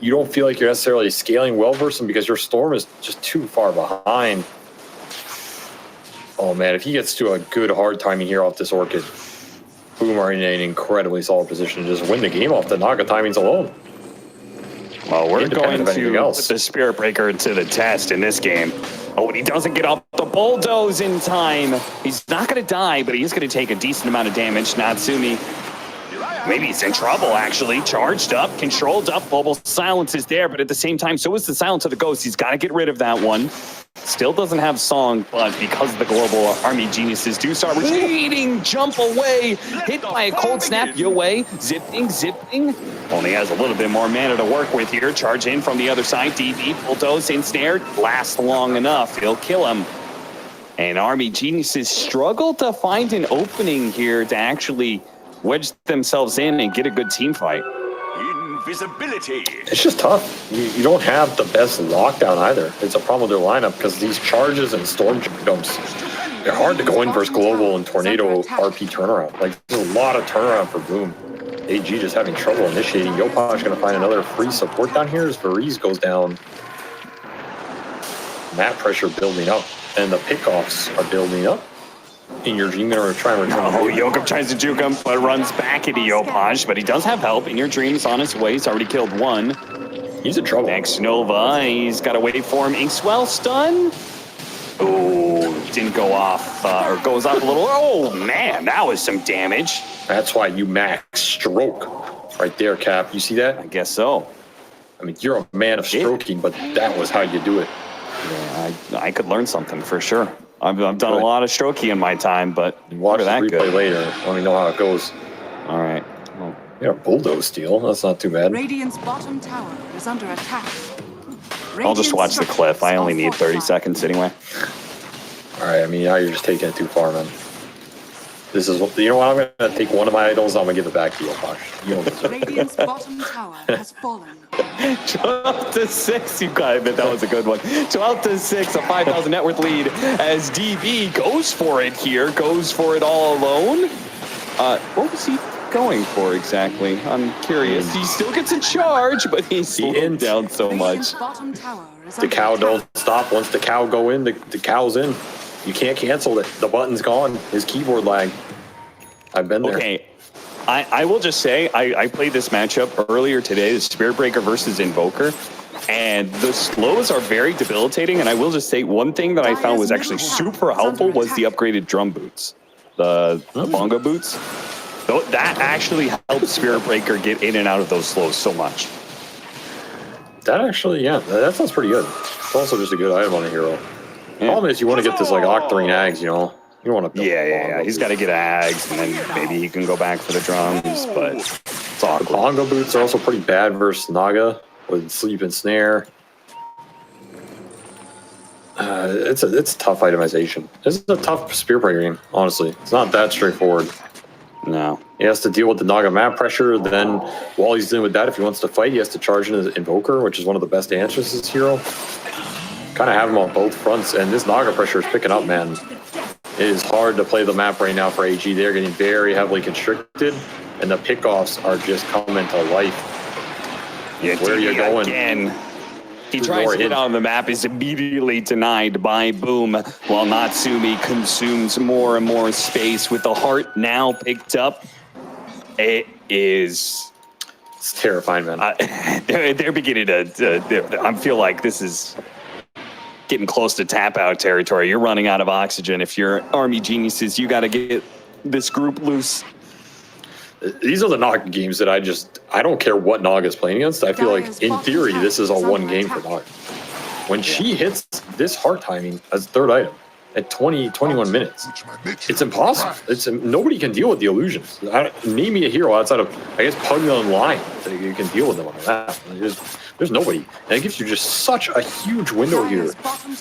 Speaker 5: You don't feel like you're necessarily scaling well versus him because your Storm is just too far behind. Oh man, if he gets to a good hard timing here off this Orchid, Boom are in an incredibly solid position to just win the game off the Naga timings alone.
Speaker 4: Well, we're
Speaker 5: Independent
Speaker 4: going
Speaker 5: of anything
Speaker 4: to
Speaker 5: else.
Speaker 4: put the Spirit Breaker to the test in this game. Oh, and he doesn't get off the bulldoze in time. He's not going to die, but he is going to take a decent amount of damage. Natsumi, maybe he's in trouble, actually. Charged up, controlled up. Global silence is there, but at the same time, so is the silence of the Ghost. He's got to get rid of that one. Still doesn't have Song, but because the global army geniuses do start retreating, jump away, hit by a cold snap, Yue, zipping. Only has a little bit more mana to work with here. Charge in from the other side, DB, bulldoze, ensnared, lasts long enough, he'll kill him. And army geniuses struggle to find an opening here to actually wedge themselves in and get a good team fight.
Speaker 7: Invisibility.
Speaker 5: It's just tough. You don't have the best lockdown either. It's a problem with their lineup because these charges and storm jumps, they're hard to go in versus global and tornado RP turnaround. Like, there's a lot of turnaround for Boom. AG just having trouble initiating. Yopash going to find another free support down here as Varize goes down. Map pressure building up, and the pickoffs are building up. In your dream, going to try and return.
Speaker 4: Oh, Yokum tries to juke him, but runs back into Yopaj, but he does have help. In your dreams on his way. He's already killed one.
Speaker 5: He's in trouble.
Speaker 4: Next Nova, he's got to wait for him. Inkswell stun. Oh, didn't go off, or goes up a little. Oh, man, that was some damage.
Speaker 5: That's why you max stroke right there, Cap. You see that?
Speaker 4: I guess so.
Speaker 5: I mean, you're a man of stroking, but that was how you do it.
Speaker 4: Yeah, I could learn something for sure. I've done a lot of strokey in my time, but
Speaker 5: Watch the
Speaker 4: that
Speaker 5: replay
Speaker 4: good.
Speaker 5: later. Let me know how it goes.
Speaker 4: All right. Well,
Speaker 5: Yeah, bulldoze steal. That's not too bad.
Speaker 6: Radiant's bottom tower is under attack.
Speaker 4: I'll just watch the clip. I only need 30 seconds anyway.
Speaker 5: All right. I mean, now you're just taking it too far, man. This is what you know. What, I'm gonna take one of my idols. I'm gonna give it back to you, Josh. You don't deserve it.
Speaker 6: Radiant's bottom tower has fallen.
Speaker 4: 12 to 6, you guys, but that was a good one. 12 to 6, a 5,000 net worth lead as DB goes for it here, goes for it all alone. What was he going for exactly? I'm curious. He still gets a charge, but he's slowed down so much.
Speaker 6: Radiant's bottom tower is
Speaker 5: The
Speaker 6: under
Speaker 5: cow
Speaker 6: attack.
Speaker 5: don't stop. Once the cow go in, the cow's in. You can't cancel it. The button's gone. His keyboard lag. I've been there.
Speaker 4: Okay. I will just say, I played this matchup earlier today, the Spirit Breaker versus Invoker, and the slows are very debilitating, and I will just say one thing that I found was actually super helpful was the upgraded drum boots, the bongo boots. That actually helps Spirit Breaker get in and out of those slows so much.
Speaker 5: That actually, yeah, that sounds pretty good. It's also just a good item on a hero. Problem is, you want to get this like Octarine Ags, you know. You don't want to.
Speaker 4: Yeah. He's got to get Ags, and then maybe he can go back for the drums, but it's awkward.
Speaker 5: Bongo boots are also pretty bad versus Naga with sleep and snare. It's a tough itemization. This is a tough Spear Breaker game, honestly. It's not that straightforward.
Speaker 4: No.
Speaker 5: He has to deal with the Naga map pressure. Then, while he's dealing with that, if he wants to fight, he has to charge in his Invoker, which is one of the best answers to this hero. Kind of have him on both fronts, and this Naga pressure is picking up, man. It is hard to play the map right now for AG. They're getting very heavily constricted, and the pickoffs are just coming to life.
Speaker 4: Yeah,
Speaker 5: Where you're going.
Speaker 4: Again. He tries to get on the map, is immediately denied by Boom, while Natsumi consumes more and more space with the heart now picked up. It is...
Speaker 5: It's terrifying, man.
Speaker 4: They're beginning to... I feel like this is getting close to tap-out territory. You're running out of oxygen. If you're Army Geniuses, you got to get this group loose.
Speaker 5: These are the Naga games that I don't care what Naga's playing against. I feel like, in theory, this is a one game for Naga. When she hits this heart timing as third item at 21 minutes, it's impossible. Nobody can deal with the illusions. Name me a hero outside of, I guess, Pugna and Lion that you can deal with them on the map. There's nobody. And it gives you just such a huge window here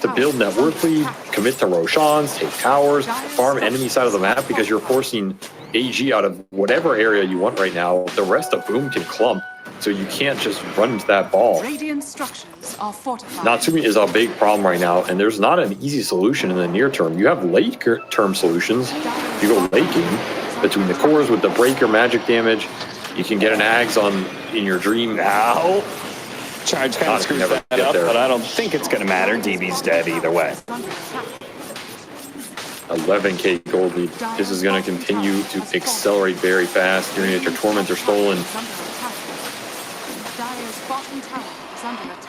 Speaker 5: to build net worth lead, commit to Roshans, take towers, farm enemy side of the map because you're forcing AG out of whatever area you want right now. The rest of Boom can clump, so you can't just run into that ball.
Speaker 6: Radiant structures are fortified.
Speaker 5: Natsumi is a big problem right now, and there's not an easy solution in the near term. You have late term solutions. You go late game between the cores with the breaker magic damage. You can get an Ags in your dream.
Speaker 4: Now, charge kind of screws that up, but I don't think it's going to matter. DB's dead either way.
Speaker 5: 11k gold lead. This is going to continue to accelerate very fast. You're going to get your Tormentor stolen.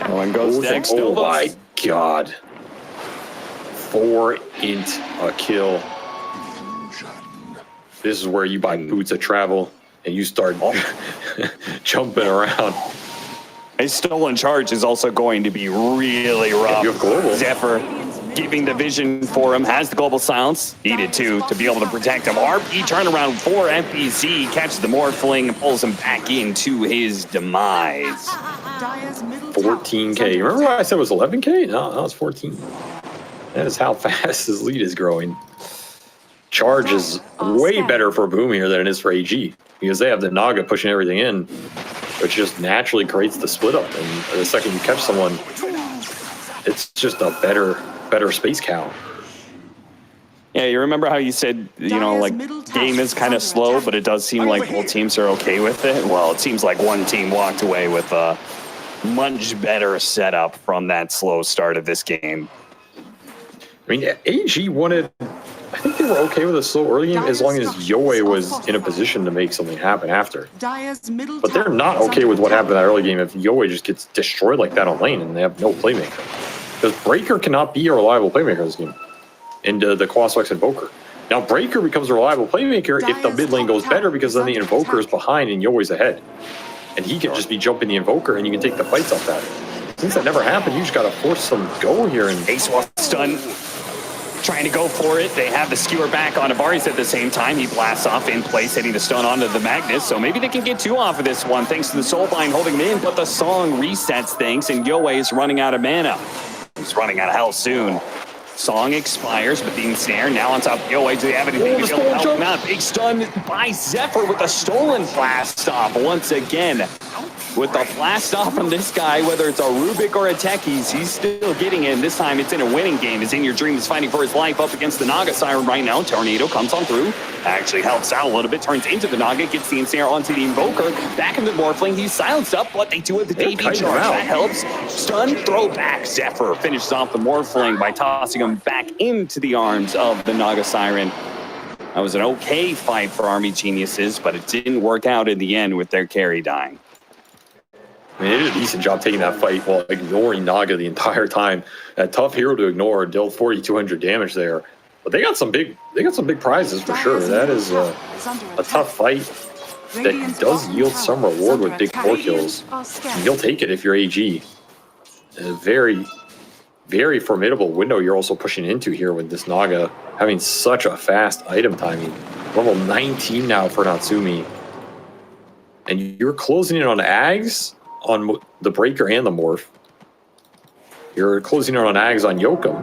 Speaker 4: Oh, and goes next.
Speaker 5: Oh my god. 4 int a kill. This is where you buy boots of travel and you start jumping around.
Speaker 4: A stolen charge is also going to be really rough.
Speaker 5: You have global.
Speaker 4: Zephyr giving the vision for him, has the global silence, needed to be able to protect him. RP turnaround for FBZ, catches the Morphling and pulls him back into his demise.
Speaker 6: Dire's middle tower is
Speaker 5: 14K.
Speaker 6: under
Speaker 5: Remember what
Speaker 6: attack.
Speaker 5: I said was 11K? No, that was 14. That is how fast his lead is growing. Charge is way better for Boom here than it is for AG, because they have the Naga pushing everything in, which just naturally creates the split up. And the second you catch someone, it's just a better space count.
Speaker 4: Yeah, you remember how you said, you know, like, game is kind of slow, but it does seem like both teams are okay with it? Well, it seems like one team walked away with a much better setup from that slow start of this game.
Speaker 5: I mean, AG wanted, I think they were okay with a slow early game as long as Yoe was in a position to make something happen after.
Speaker 6: Dire's middle
Speaker 5: But they're
Speaker 6: tower
Speaker 5: not
Speaker 6: is
Speaker 5: okay
Speaker 6: under
Speaker 5: with what
Speaker 6: attack.
Speaker 5: happened in that early game if Yoe just gets destroyed like that on lane and they have no playmaker. Because Breaker cannot be a reliable playmaker this game into the Quaswex Invoker. Now Breaker becomes a reliable playmaker if the mid lane goes better, because then the Invoker is behind and Yoe's ahead. And he can just be jumping the Invoker and you can take the fights off that. Since that never happened, you just gotta force some go here and
Speaker 4: Ace was stun, trying to go for it. They have the skewer back on Avaris at the same time. He blasts off in place, hitting the stun onto the Magnus. So maybe they can get two off of this one, thanks to the Soulbind holding him in. But the song resets things, and Yoe is running out of mana. He's running out of health soon. Song expires, but the ensnare now on top of Yoe. Do they have anything to be able to help him out? Big stun by Zephyr with a stolen blast off once again. With the blast off from this guy, whether it's a Rubik or a Techies, he's still getting in. This time it's in a winning game. As In Your Dream is fighting for his life up against the Naga Siren right now. Tornado comes on through, actually helps out a little bit, turns into the Naga, gets the ensnare onto the Invoker. Back into the Morphling, he's silenced up. What they do with the DB charge, that helps. Stun, throw back. Zephyr finishes off the Morphling by tossing him back into the arms of the Naga Siren. That was an okay fight for Army Geniuses, but it didn't work out in the end with their carry dying.
Speaker 5: I mean, they did a decent job taking that fight while ignoring Naga the entire time. A tough hero to ignore, dealt 4,200 damage there. But they got some big prizes for sure. That is a tough fight that does yield some reward with big 4 kills. And you'll take it if you're AG. A very, very formidable window you're also pushing into here with this Naga having such a fast item timing. Level 19 now for Natsumi. And you're closing in on Ags, on the Breaker and the Morph. You're closing in on Ags on Yokum.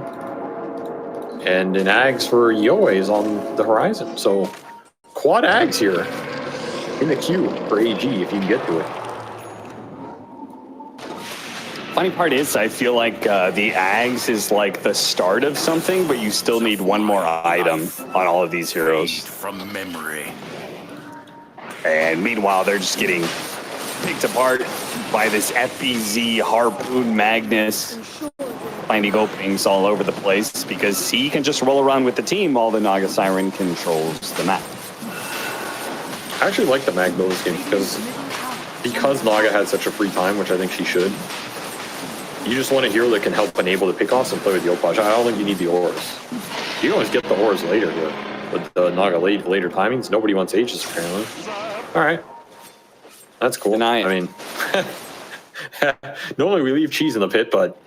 Speaker 5: And an Ags for Yoe is on the horizon. So quad Ags here in the queue for AG if you can get to it.
Speaker 4: Funny part is, I feel like the Ags is like the start of something, but you still need one more item on all of these heroes.
Speaker 7: From memory.
Speaker 4: And meanwhile, they're just getting picked apart by this FBZ Harpoon Magnus, finding openings all over the place because he can just roll around with the team while the Naga Siren controls the map.
Speaker 5: I actually like the Mag build this game because Naga had such a free time, which I think she should. You just want a hero that can help enable the pickoffs and play with the Opage. I don't think you need the auras. You can always get the auras later here. With the Naga later timings, nobody wants Aegis apparently. Alright. That's cool. I mean, normally we leave cheese in the pit, but...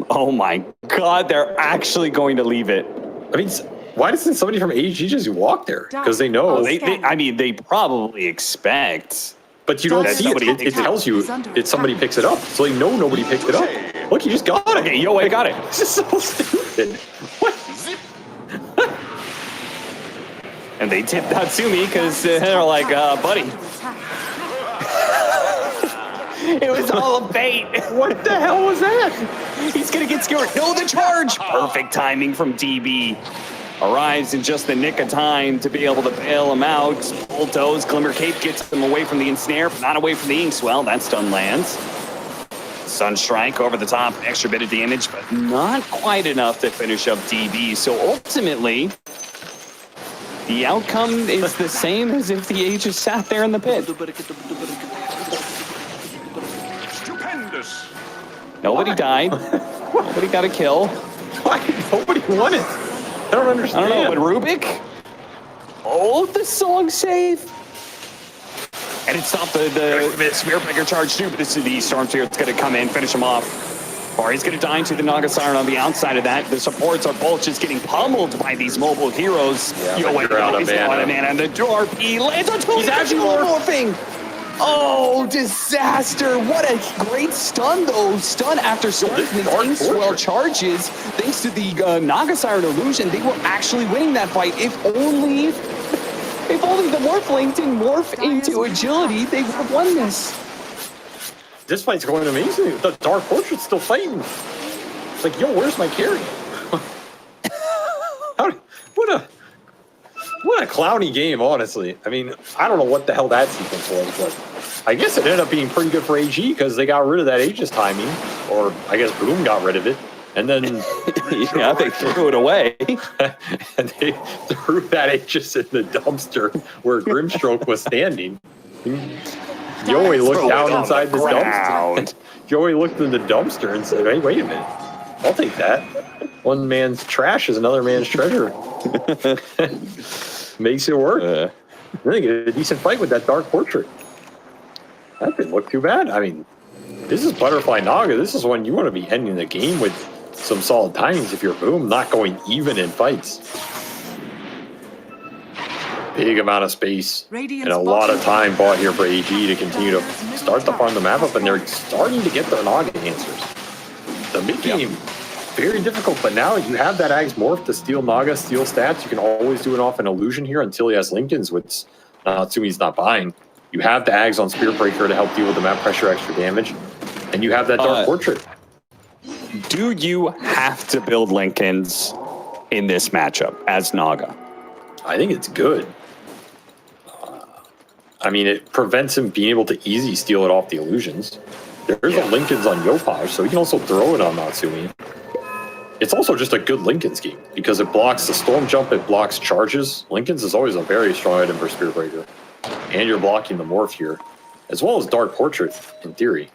Speaker 4: Oh my god, they're actually going to leave it.
Speaker 5: I mean, why doesn't somebody from AG just walk there? Because they know...
Speaker 4: I mean, they probably expect...
Speaker 5: But you don't see it. It tells you it's somebody picks it up. So they know nobody picked it up. Look, you just got it.
Speaker 4: Okay, Yoe got it.
Speaker 5: This is so stupid. What?
Speaker 4: And they tipped Natsumi because they're like, buddy. It was all a bait.
Speaker 5: What the hell was that?
Speaker 4: He's going to get skewered. No, the charge. Perfect timing from DB. Arrives in just the nick of time to be able to bail him out. Bulldoze, Glimmer Cape gets him away from the ensnare, but not away from the Inkswell. That stun lands. Sunstrike over the top, extra bit of damage, but not quite enough to finish up DB. So ultimately, the outcome is the same as if the Aegis sat there in the pit.
Speaker 7: Stupendous.
Speaker 4: Nobody died. Nobody got a kill.
Speaker 5: Why? Nobody won it. I don't understand.
Speaker 4: I don't know, but Rubik? Oh, the song save. And it stopped the Spirit Breaker charge too, but this is the Storm Spirit's going to come in, finish him off. Or he's going to die into the Naga Siren on the outside of that. The supports are both just getting pummeled by these mobile heroes.
Speaker 5: Yeah,
Speaker 4: Yo, wait,
Speaker 5: you're out of
Speaker 4: he's out of
Speaker 5: mana.
Speaker 4: mana. And the RP lands on two.
Speaker 8: He's actually morphing. Oh, disaster. What a great stun, though. Stun after stun. Maintains 12 charges. Thanks to the Naga Siren illusion, they were actually winning that fight. If only the Morphling didn't morph into agility, they would have won this.
Speaker 5: This fight's going amazing. The Dark Portrait's still fighting. It's like, yo, where's my carry? What a clowny game, honestly. I mean, I don't know what the hell that sequence was, but I guess it ended up being pretty good for AG because they got rid of that Aegis timing, or I guess Boom got rid of it, and then
Speaker 4: yeah, they threw it away.
Speaker 5: and they threw that Aegis in the dumpster where Grimstroke was standing. Joey looked down inside the dumpster. Joey looked in the dumpster and said, hey, wait a minute. I'll take that. One man's trash is another man's treasure. Makes it work. Then they get a decent fight with that Dark Portrait. That didn't look too bad. I mean, this is Butterfly Naga. This is when you want to be ending the game with some solid timings if you're Boom, not going even in fights. Big amount of space and a lot of time bought here for AG to continue to start to farm the map up, and they're starting to get their Naga answers. The mid game, very difficult, but now you have that Ags Morph to steal Naga, steal stats. You can always do it off an illusion here until he has Lincolns, which Natsumi's not buying. You have the Ags on Spirit Breaker to help deal with the map pressure, extra damage, and you have that Dark Portrait.
Speaker 4: Do you have to build Lincolns in this matchup as Naga?
Speaker 5: I think it's good. I mean, it prevents him being able to easy steal it off the illusions. There's a Lincolns on Yopaj, so he can also throw it on Natsumi. It's also just a good Lincolns game because it blocks the Storm Jump, it blocks charges. Lincolns is always a very strong item for Spirit Breaker. And you're blocking the Morph here, as well as Dark Portrait, in theory.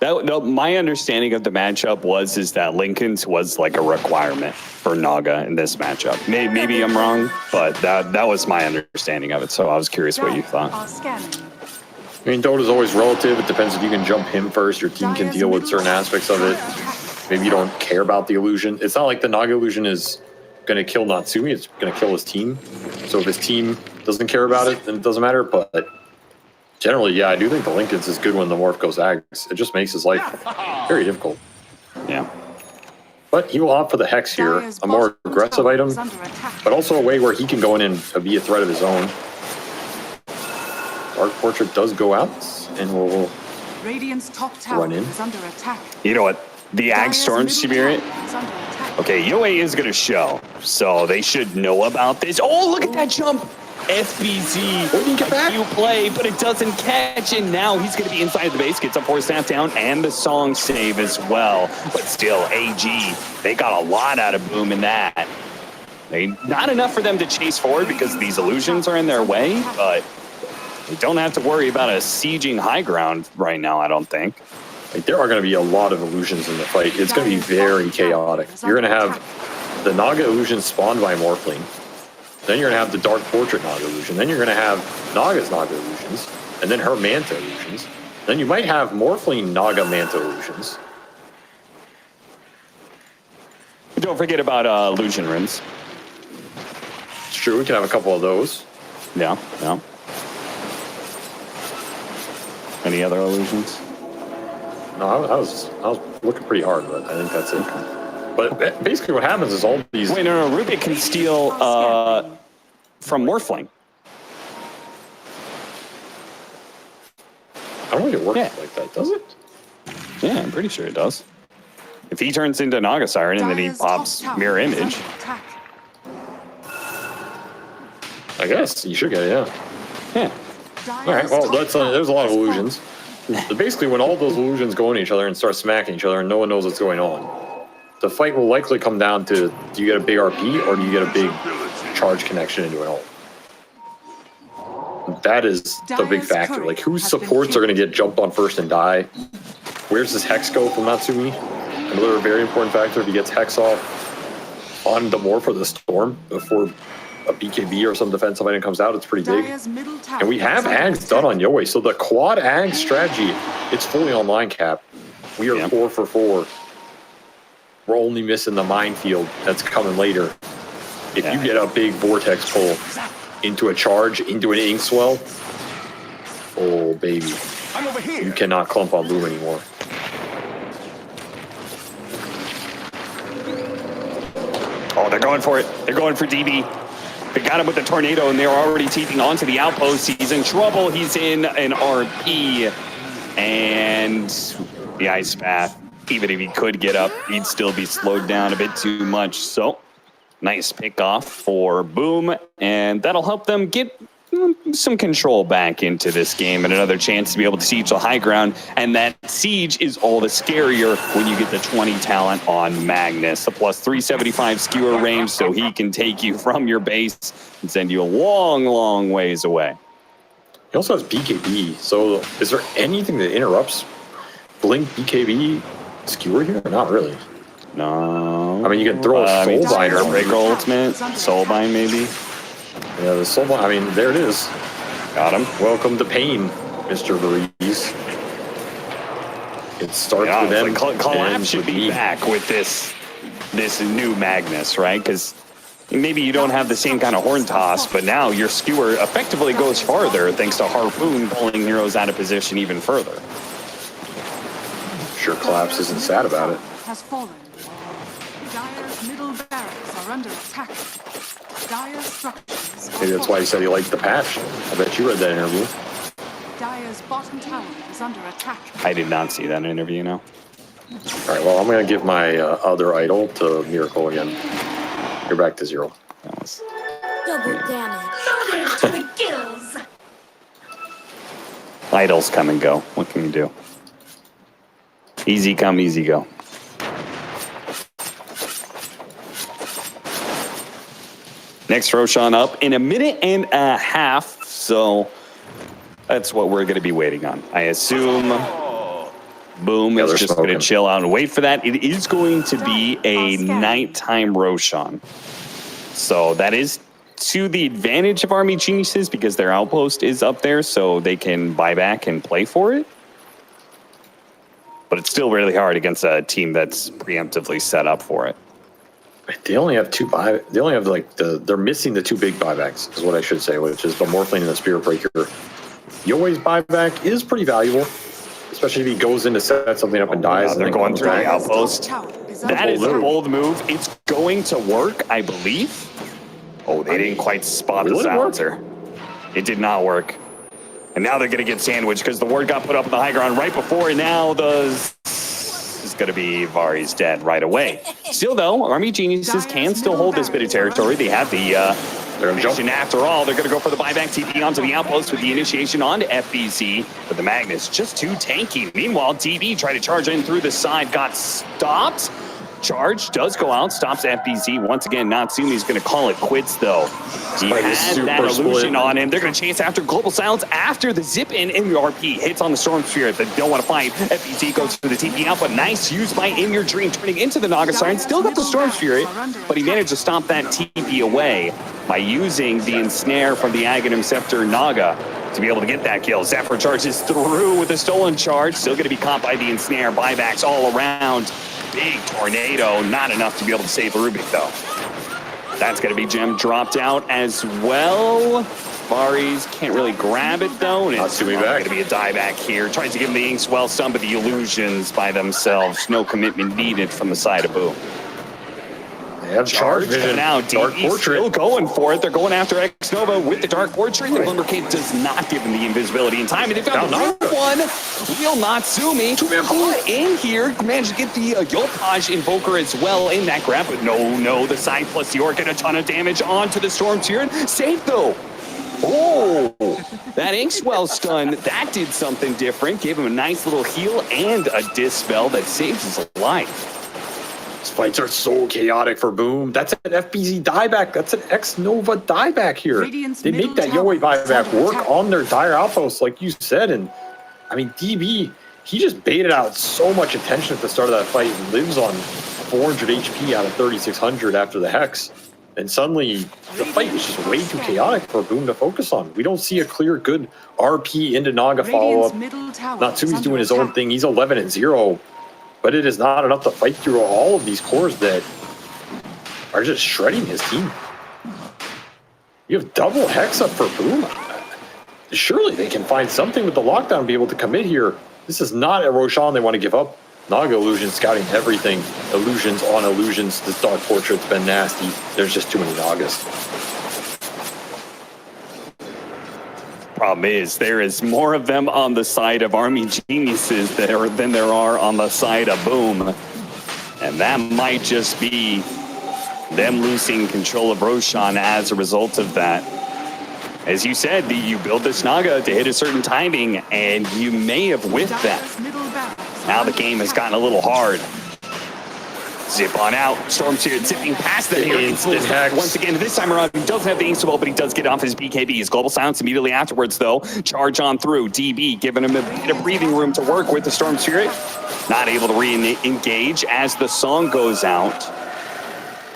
Speaker 4: My understanding of the matchup is that Lincoln's was like a requirement for Naga in this matchup. Maybe I'm wrong, but that was my understanding of it. So I was curious what you thought.
Speaker 5: I mean, Dota's always relative. It depends if you can jump him first. Your team can deal with certain aspects of it. Maybe you don't care about the illusion. It's not like the Naga illusion is going to kill Natsumi. It's going to kill his team. So if his team doesn't care about it, then it doesn't matter. But generally, yeah, I do think the Lincolns is good when the Morph goes Ags. It just makes his life very difficult.
Speaker 4: Yeah.
Speaker 5: But he will opt for the Hex here, a more aggressive item, but also a way where he can go in and be a threat of his own. Dark Portrait does go out, and we'll run in.
Speaker 4: You know what? The Ag Storm Spirit. Okay, UA is going to show, so they should know about this. Oh, look at that jump! FBZ, you play, but it doesn't catch, and now he's going to be inside the base, gets a 4-stat down, and the song save as well. But still, AG, they got a lot out of Boom in that. Not enough for them to chase forward because these illusions are in their way, but they don't have to worry about a sieging high ground right now, I don't think.
Speaker 5: Like, there are going to be a lot of illusions in the fight. It's going to be very chaotic. You're going to have the Naga illusion spawned by Morphling. Then you're going to have the Dark Portrait Naga illusion. Then you're going to have Naga's Naga illusions. And then her Manta illusions. Then you might have Morphling Naga Manta illusions.
Speaker 4: Don't forget about illusion runes.
Speaker 5: It's true, we can have a couple of those.
Speaker 4: Yeah. Any other illusions?
Speaker 5: No, I was looking pretty hard, but I think that's it. But basically what happens is all these...
Speaker 4: Wait, no, Rubik can steal from Morphling.
Speaker 5: I don't think it works like that, does it?
Speaker 4: Yeah, I'm pretty sure it does. If he turns into Naga Siren and then he pops Mirror Image.
Speaker 5: I guess, you should get it,
Speaker 4: Yeah.
Speaker 5: Alright, well, there's a lot of illusions. Basically, when all those illusions go into each other and start smacking each other and no one knows what's going on, the fight will likely come down to, do you get a big RP or do you get a big charge connection into an ult? That is the big factor. Like, whose supports are going to get jumped on first and die? Where's this Hex go from Natsumi? Another very important factor, if he gets Hex off on the Morph or the Storm before a BKB or some defensive item comes out, it's pretty big. And we have Ags done on Yowie, so the quad Ags strategy, it's fully online, Cap. We are 4 for 4 we're only missing the minefield that's coming later. If you get a big vortex pull into a charge, into an ink swell, oh baby,
Speaker 7: I'm over here.
Speaker 5: you cannot clump on Boom anymore.
Speaker 4: Oh, they're going for it. They're going for DB. They got him with the tornado, and they're already TPing onto the outpost. He's in trouble. He's in an RP. And the ice path, even if he could get up, he'd still be slowed down a bit too much. So, nice pick off for Boom, and that'll help them get some control back into this game and another chance to be able to siege the high ground. And that siege is all the scarier when you get the 20 talent on Magnus. A plus 375 skewer range, so he can take you from your base and send you a long, long ways away.
Speaker 5: He also has BKB, so is there anything that interrupts Blink BKB skewer here? Not really.
Speaker 4: No.
Speaker 5: I mean, you can throw a Soulbinder.
Speaker 4: Breaker ultimate, Soulbind maybe.
Speaker 5: Yeah, the Soulbind, I mean, there it is.
Speaker 4: Got him.
Speaker 5: Welcome to pain, Mr. Breeze. It starts with them.
Speaker 4: Collab should be back with this new Magnus, right? Because maybe you don't have the same kind of horn toss, but now your skewer effectively goes farther thanks to Harpoon pulling heroes out of position even further.
Speaker 5: Sure, Collapse isn't sad about it.
Speaker 6: Has fallen. Dire's middle barracks are under attack. Dire structures.
Speaker 5: Maybe that's why he said he liked the patch. I bet you read that interview.
Speaker 6: Dire's bottom tower is under attack.
Speaker 4: I did not see that interview, no.
Speaker 5: All right, well, I'm going to give my other idol to Miracle again. You're back to 0.
Speaker 4: That was...
Speaker 9: Double damage. To the gills.
Speaker 4: Idols come and go. What can you do? Easy come, easy go. Next Roshan up in a minute and a half, so that's what we're going to be waiting on. I assume Boom is just going to chill out and wait for that. It is going to be a nighttime Roshan. So that is to the advantage of Army Geniuses because their outpost is up there, so they can buy back and play for it. But it's still really hard against a team that's preemptively set up for it.
Speaker 5: They only have they only have like they're missing the 2 big buybacks is what I should say, which is the Morphling and the Spirit Breaker. Yoi's buyback is pretty valuable, especially if he goes in to set something up and dies. And
Speaker 4: they're going through the outpost.
Speaker 6: That
Speaker 4: That is a bold move. It's going to work, I believe. Oh, they didn't quite spot the silencer. It did not work. And now they're going to get sandwiched because the ward got put up on the high ground right before, and now is going to be Vari's dead right away. Still, though, Army Geniuses can still hold this bit of territory. They have the initiation after all. They're going to go for the buyback TP onto the outpost with the initiation onto FBC, but the Magnus just too tanky. Meanwhile, DB tried to charge in through the side, got stopped. Charge does go out, stops FBC. Once again, Natsumi's going to call it quits, though. He had that illusion on him. They're going to chase after Global Silence after the zip in the RP. Hits on the Storm Spirit. They don't want to fight. FBC goes for the TP out, but nice use by In Your Dream, turning into the Naga Siren. Still got the Storm Spirit, but he managed to stomp that TP away by using the Ensnare from the Aghanim Scepter Naga to be able to get that kill. Zephyr charges through with a stolen charge. Still going to be caught by the Ensnare. Buybacks all around. Big tornado, not enough to be able to save Rubik, though. That's going to be gem dropped out as well. Varis can't really grab it, though. And it's going to be a dieback here. Tries to give him the Inkswell stun, but the illusions by themselves. No commitment needed from the side of Boom.
Speaker 5: They have charge vision.
Speaker 4: Now,
Speaker 5: Dark
Speaker 4: DB still going for it. They're going after X-Nova with the Dark Portrait. The Glimmer Cape does not give him the invisibility in time. And they've got another one. Real Natsumi. Caught in here. Managed to get the Yopaj Invoker as well in that grab. But no. The side plus the Orc get a ton of damage onto the Storm Spirit. Safe, though. Oh, that Inkswell stun, that did something different. Gave him a nice little heal and a dispel that saves his life.
Speaker 5: These fights are so chaotic for Boom. That's an FBZ dieback. That's an X-Nova dieback here. They make that Yoi buyback work on their dire outposts, like you said. And I mean, DB, he just baited out so much attention at the start of that fight and lives on 400 HP out of 3,600 after the Hex. And suddenly, the fight is just way too chaotic for Boom to focus on. We don't see a clear, good RP into Naga follow-up. Natsumi's doing his own thing. He's 11-0. but it is not enough to fight through all of these cores that are just shredding his team. You have double Hex up for Boom. Surely they can find something with the lockdown and be able to commit here. This is not a Roshan they want to give up. Naga Illusion scouting everything. Illusions on illusions. This Dark Portrait's been nasty. There's just too many Nagas.
Speaker 4: Problem is, there is more of them on the side of Army Geniuses than there are on the side of Boom. And that might just be them losing control of Roshan as a result of that. As you said, you build this Naga to hit a certain timing, and you may have whiffed that. Now the game has gotten a little hard. Zip on out. Storm's here, zipping past the
Speaker 5: instant Hex.
Speaker 4: Once again, this time around, he doesn't have the Insta-Ball, but he does get off his BKBs. Global Silence immediately afterwards, though. Charge on through. DB giving him a bit of breathing room to work with the Storm Spirit. Not able to re-engage as the song goes out.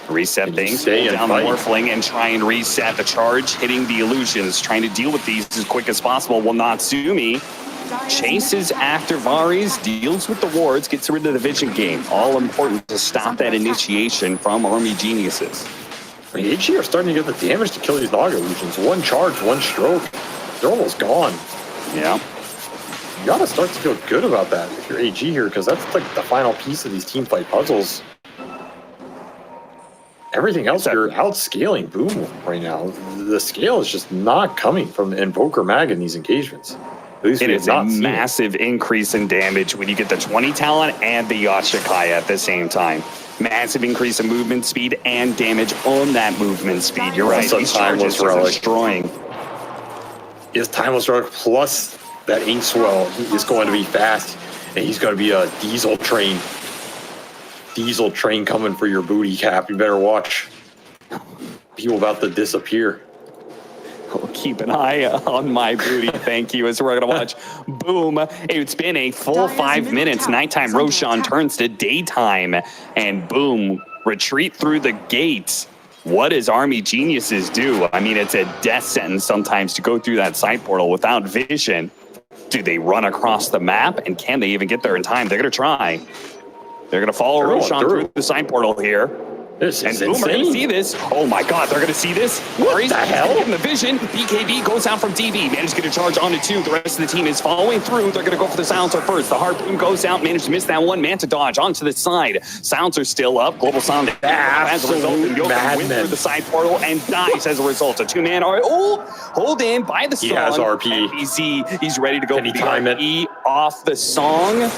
Speaker 4: Reset things, pull down the Morphling and try and reset the charge, hitting the illusions, trying to deal with these as quick as possible. Well, Natsumi chases after Varis, deals with the wards, gets rid of the vision game. All important to stop that initiation from Army Geniuses.
Speaker 5: I mean, AG are starting to get the damage to kill these Naga Illusions. One charge, one stroke. They're almost gone.
Speaker 4: Yeah.
Speaker 5: You gotta start to feel good about that if you're AG here, because that's like the final piece of these team fight puzzles. Everything else, you're outscaling Boom right now. The scale is just not coming from the Invoker Mag in these engagements. At least
Speaker 4: it is a massive increase in damage when you get the 20 talent and the Yashikaya at the same time. Massive increase in movement speed and damage on that movement speed. You're right. These charges are destroying.
Speaker 5: His Timeless Relic plus that Ink Swell, he is going to be fast, and he's going to be a diesel train. Diesel train coming for your booty, Cap. You better watch. People about to disappear.
Speaker 4: We'll keep an eye on my booty, thank you, as we're going to watch Boom. It's been a full 5 minutes. Nighttime Roshan turns to daytime, and Boom, retreat through the gates. What does Army Geniuses do? I mean, it's a death sentence sometimes to go through that side portal without vision. Do they run across the map, and can they even get there in time? They're going to try. They're going to follow Roshan through the side portal here.
Speaker 5: This is
Speaker 4: Boom are going to see this. Oh my God, they're going to see this.
Speaker 5: What the hell?
Speaker 4: Give him the vision. BKB goes out from DB. Managed to get a charge onto 2. The rest of the team is following through. They're going to go for the Silencer first. The Harpoon goes out. Managed to miss that one. Manta dodge onto the side. Silencer still up. Global Sound as a result. And Yoka wins through the side portal and dies as a result. A 2-man hold in by the song.
Speaker 5: He has RP.
Speaker 4: DPC, he's ready to go.
Speaker 5: Can he time it?
Speaker 4: Off the song.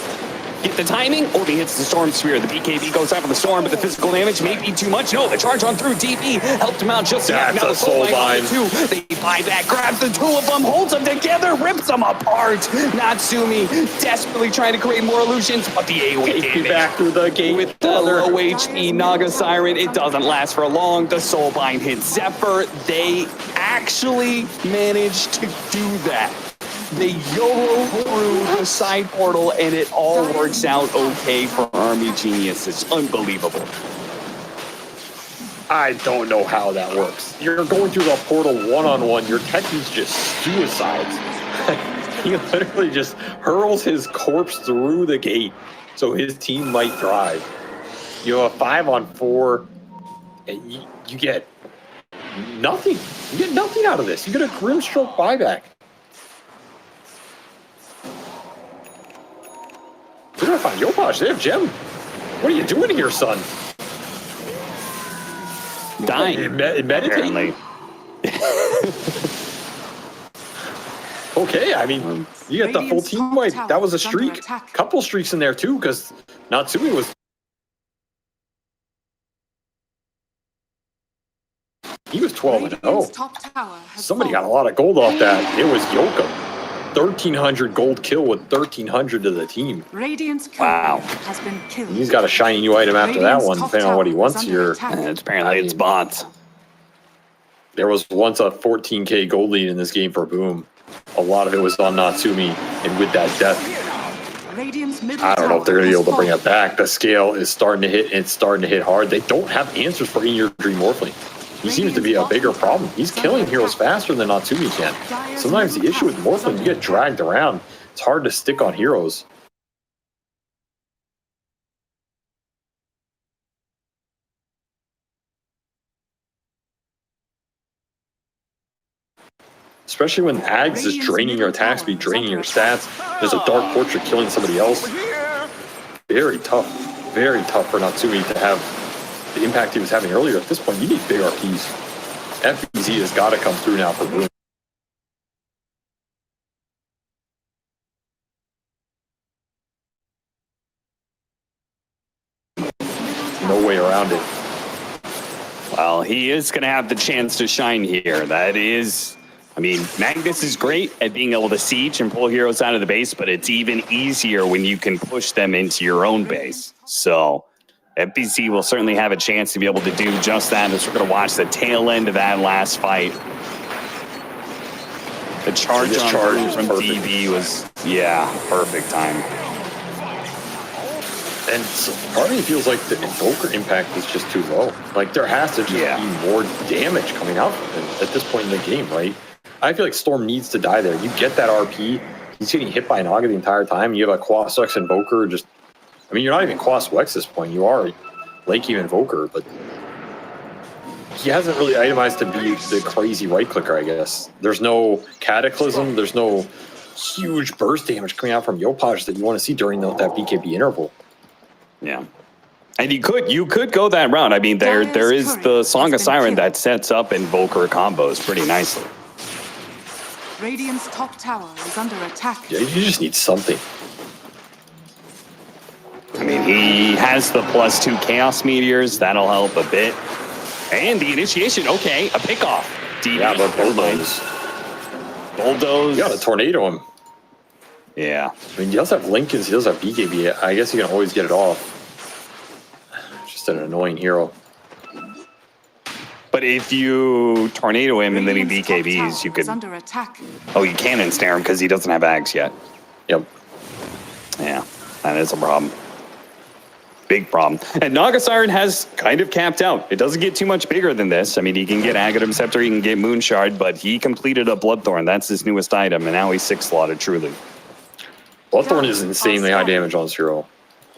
Speaker 4: Get the timing. Oh, he hits the Storm Sphere. The BKB goes out for the Storm, but the physical damage may be too much. No, the charge on through. DP helped him out just yet. Now the soul bind. They buy back, grabs the two of them, holds them together, rips them apart. Natsumi desperately trying to create more illusions, but the AoE damage
Speaker 5: back through the gate
Speaker 4: with the low HP Naga Siren. It doesn't last for long. The soul bind hits Zephyr. They actually managed to do that. They YOLO through the side portal, and it all works out okay for Army Genius. It's unbelievable.
Speaker 5: I don't know how that works. You're going through the portal one-on-one. Your techies just suicides. He literally just hurls his corpse through the gate so his team might thrive. You have a 5-on-4, and you get nothing. You get nothing out of this. You get a Grimstroke buyback. They're gonna find Yopash. They have Gem. What are you doing here, son?
Speaker 4: Dying.
Speaker 5: Meditating. Okay, I mean, you got the full team wipe. That was a streak. Couple streaks in there too, because Natsumi was. He was 12-0. Somebody got a lot of gold off that. It was Yoka. 1,300 gold kill with 1,300 to the team.
Speaker 6: Wow. Has been killed.
Speaker 5: He's got a shiny new item after that one, depending on what he wants here.
Speaker 4: Apparently it's bots.
Speaker 5: There was once a 14k gold lead in this game for Boom. A lot of it was on Natsumi, and with that death, I don't know if they're going to be able to bring it back. The scale is starting to hit, and it's starting to hit hard. They don't have answers for In Your Dream Morphling. He seems to be a bigger problem. He's killing heroes faster than Natsumi can. Sometimes the issue with Morphling, you get dragged around. It's hard to stick on heroes. especially when Ags is draining your attack speed, draining your stats. There's a Dark Portrait killing somebody else. Very tough for Natsumi to have the impact he was having earlier. At this point, you need big RPs. FBZ has got to come through now for Boom. No way around it.
Speaker 4: Well, he is going to have the chance to shine here. That is, I mean, Magnus is great at being able to siege and pull heroes out of the base, but it's even easier when you can push them into your own base. So FBC will certainly have a chance to be able to do just that as we're going to watch the tail end of that last fight. The charge from DB was, yeah, perfect time.
Speaker 5: And so part of me feels like the Invoker impact is just too low. Like, there has to just be more damage coming out from him at this point in the game, right? I feel like Storm needs to die there. You get that RP, he's getting hit by Naga the entire time. You have a Quaswex Invoker just... I mean, you're not even Quaswex at this point. You are Lake Invoker, but he hasn't really itemized to be the crazy right-clicker, I guess. There's no Cataclysm. There's no huge burst damage coming out from Yopaj that you want to see during that BKB interval.
Speaker 4: Yeah. And you could go that route. I mean, there is the Song of Siren that sets up Invoker combos pretty nicely.
Speaker 6: Radiant's top tower is under attack.
Speaker 5: Yeah, you just need something.
Speaker 4: I mean, he has the +2 Chaos Meteors. That'll help a bit. And the initiation, okay, a pickoff.
Speaker 5: Yeah, but
Speaker 4: Bulldoze.
Speaker 5: You gotta tornado him.
Speaker 4: Yeah.
Speaker 5: I mean, he does have Lincolns, he does have BKB. I guess you can always get it off. Just an annoying hero.
Speaker 4: But if you tornado him and then he BKBs, you could...
Speaker 6: Under attack.
Speaker 4: Oh, you cannon snare him because he doesn't have Ags yet.
Speaker 5: Yep.
Speaker 4: Yeah, that is a problem. Big problem. And Naga Siren has kind of capped out. It doesn't get too much bigger than this. I mean, he can get Aghanim Scepter, he can get Moon Shard, but he completed a Bloodthorn. That's his newest item, and now he's 6-slotted, truly.
Speaker 5: Bloodthorn is insanely high damage on this hero,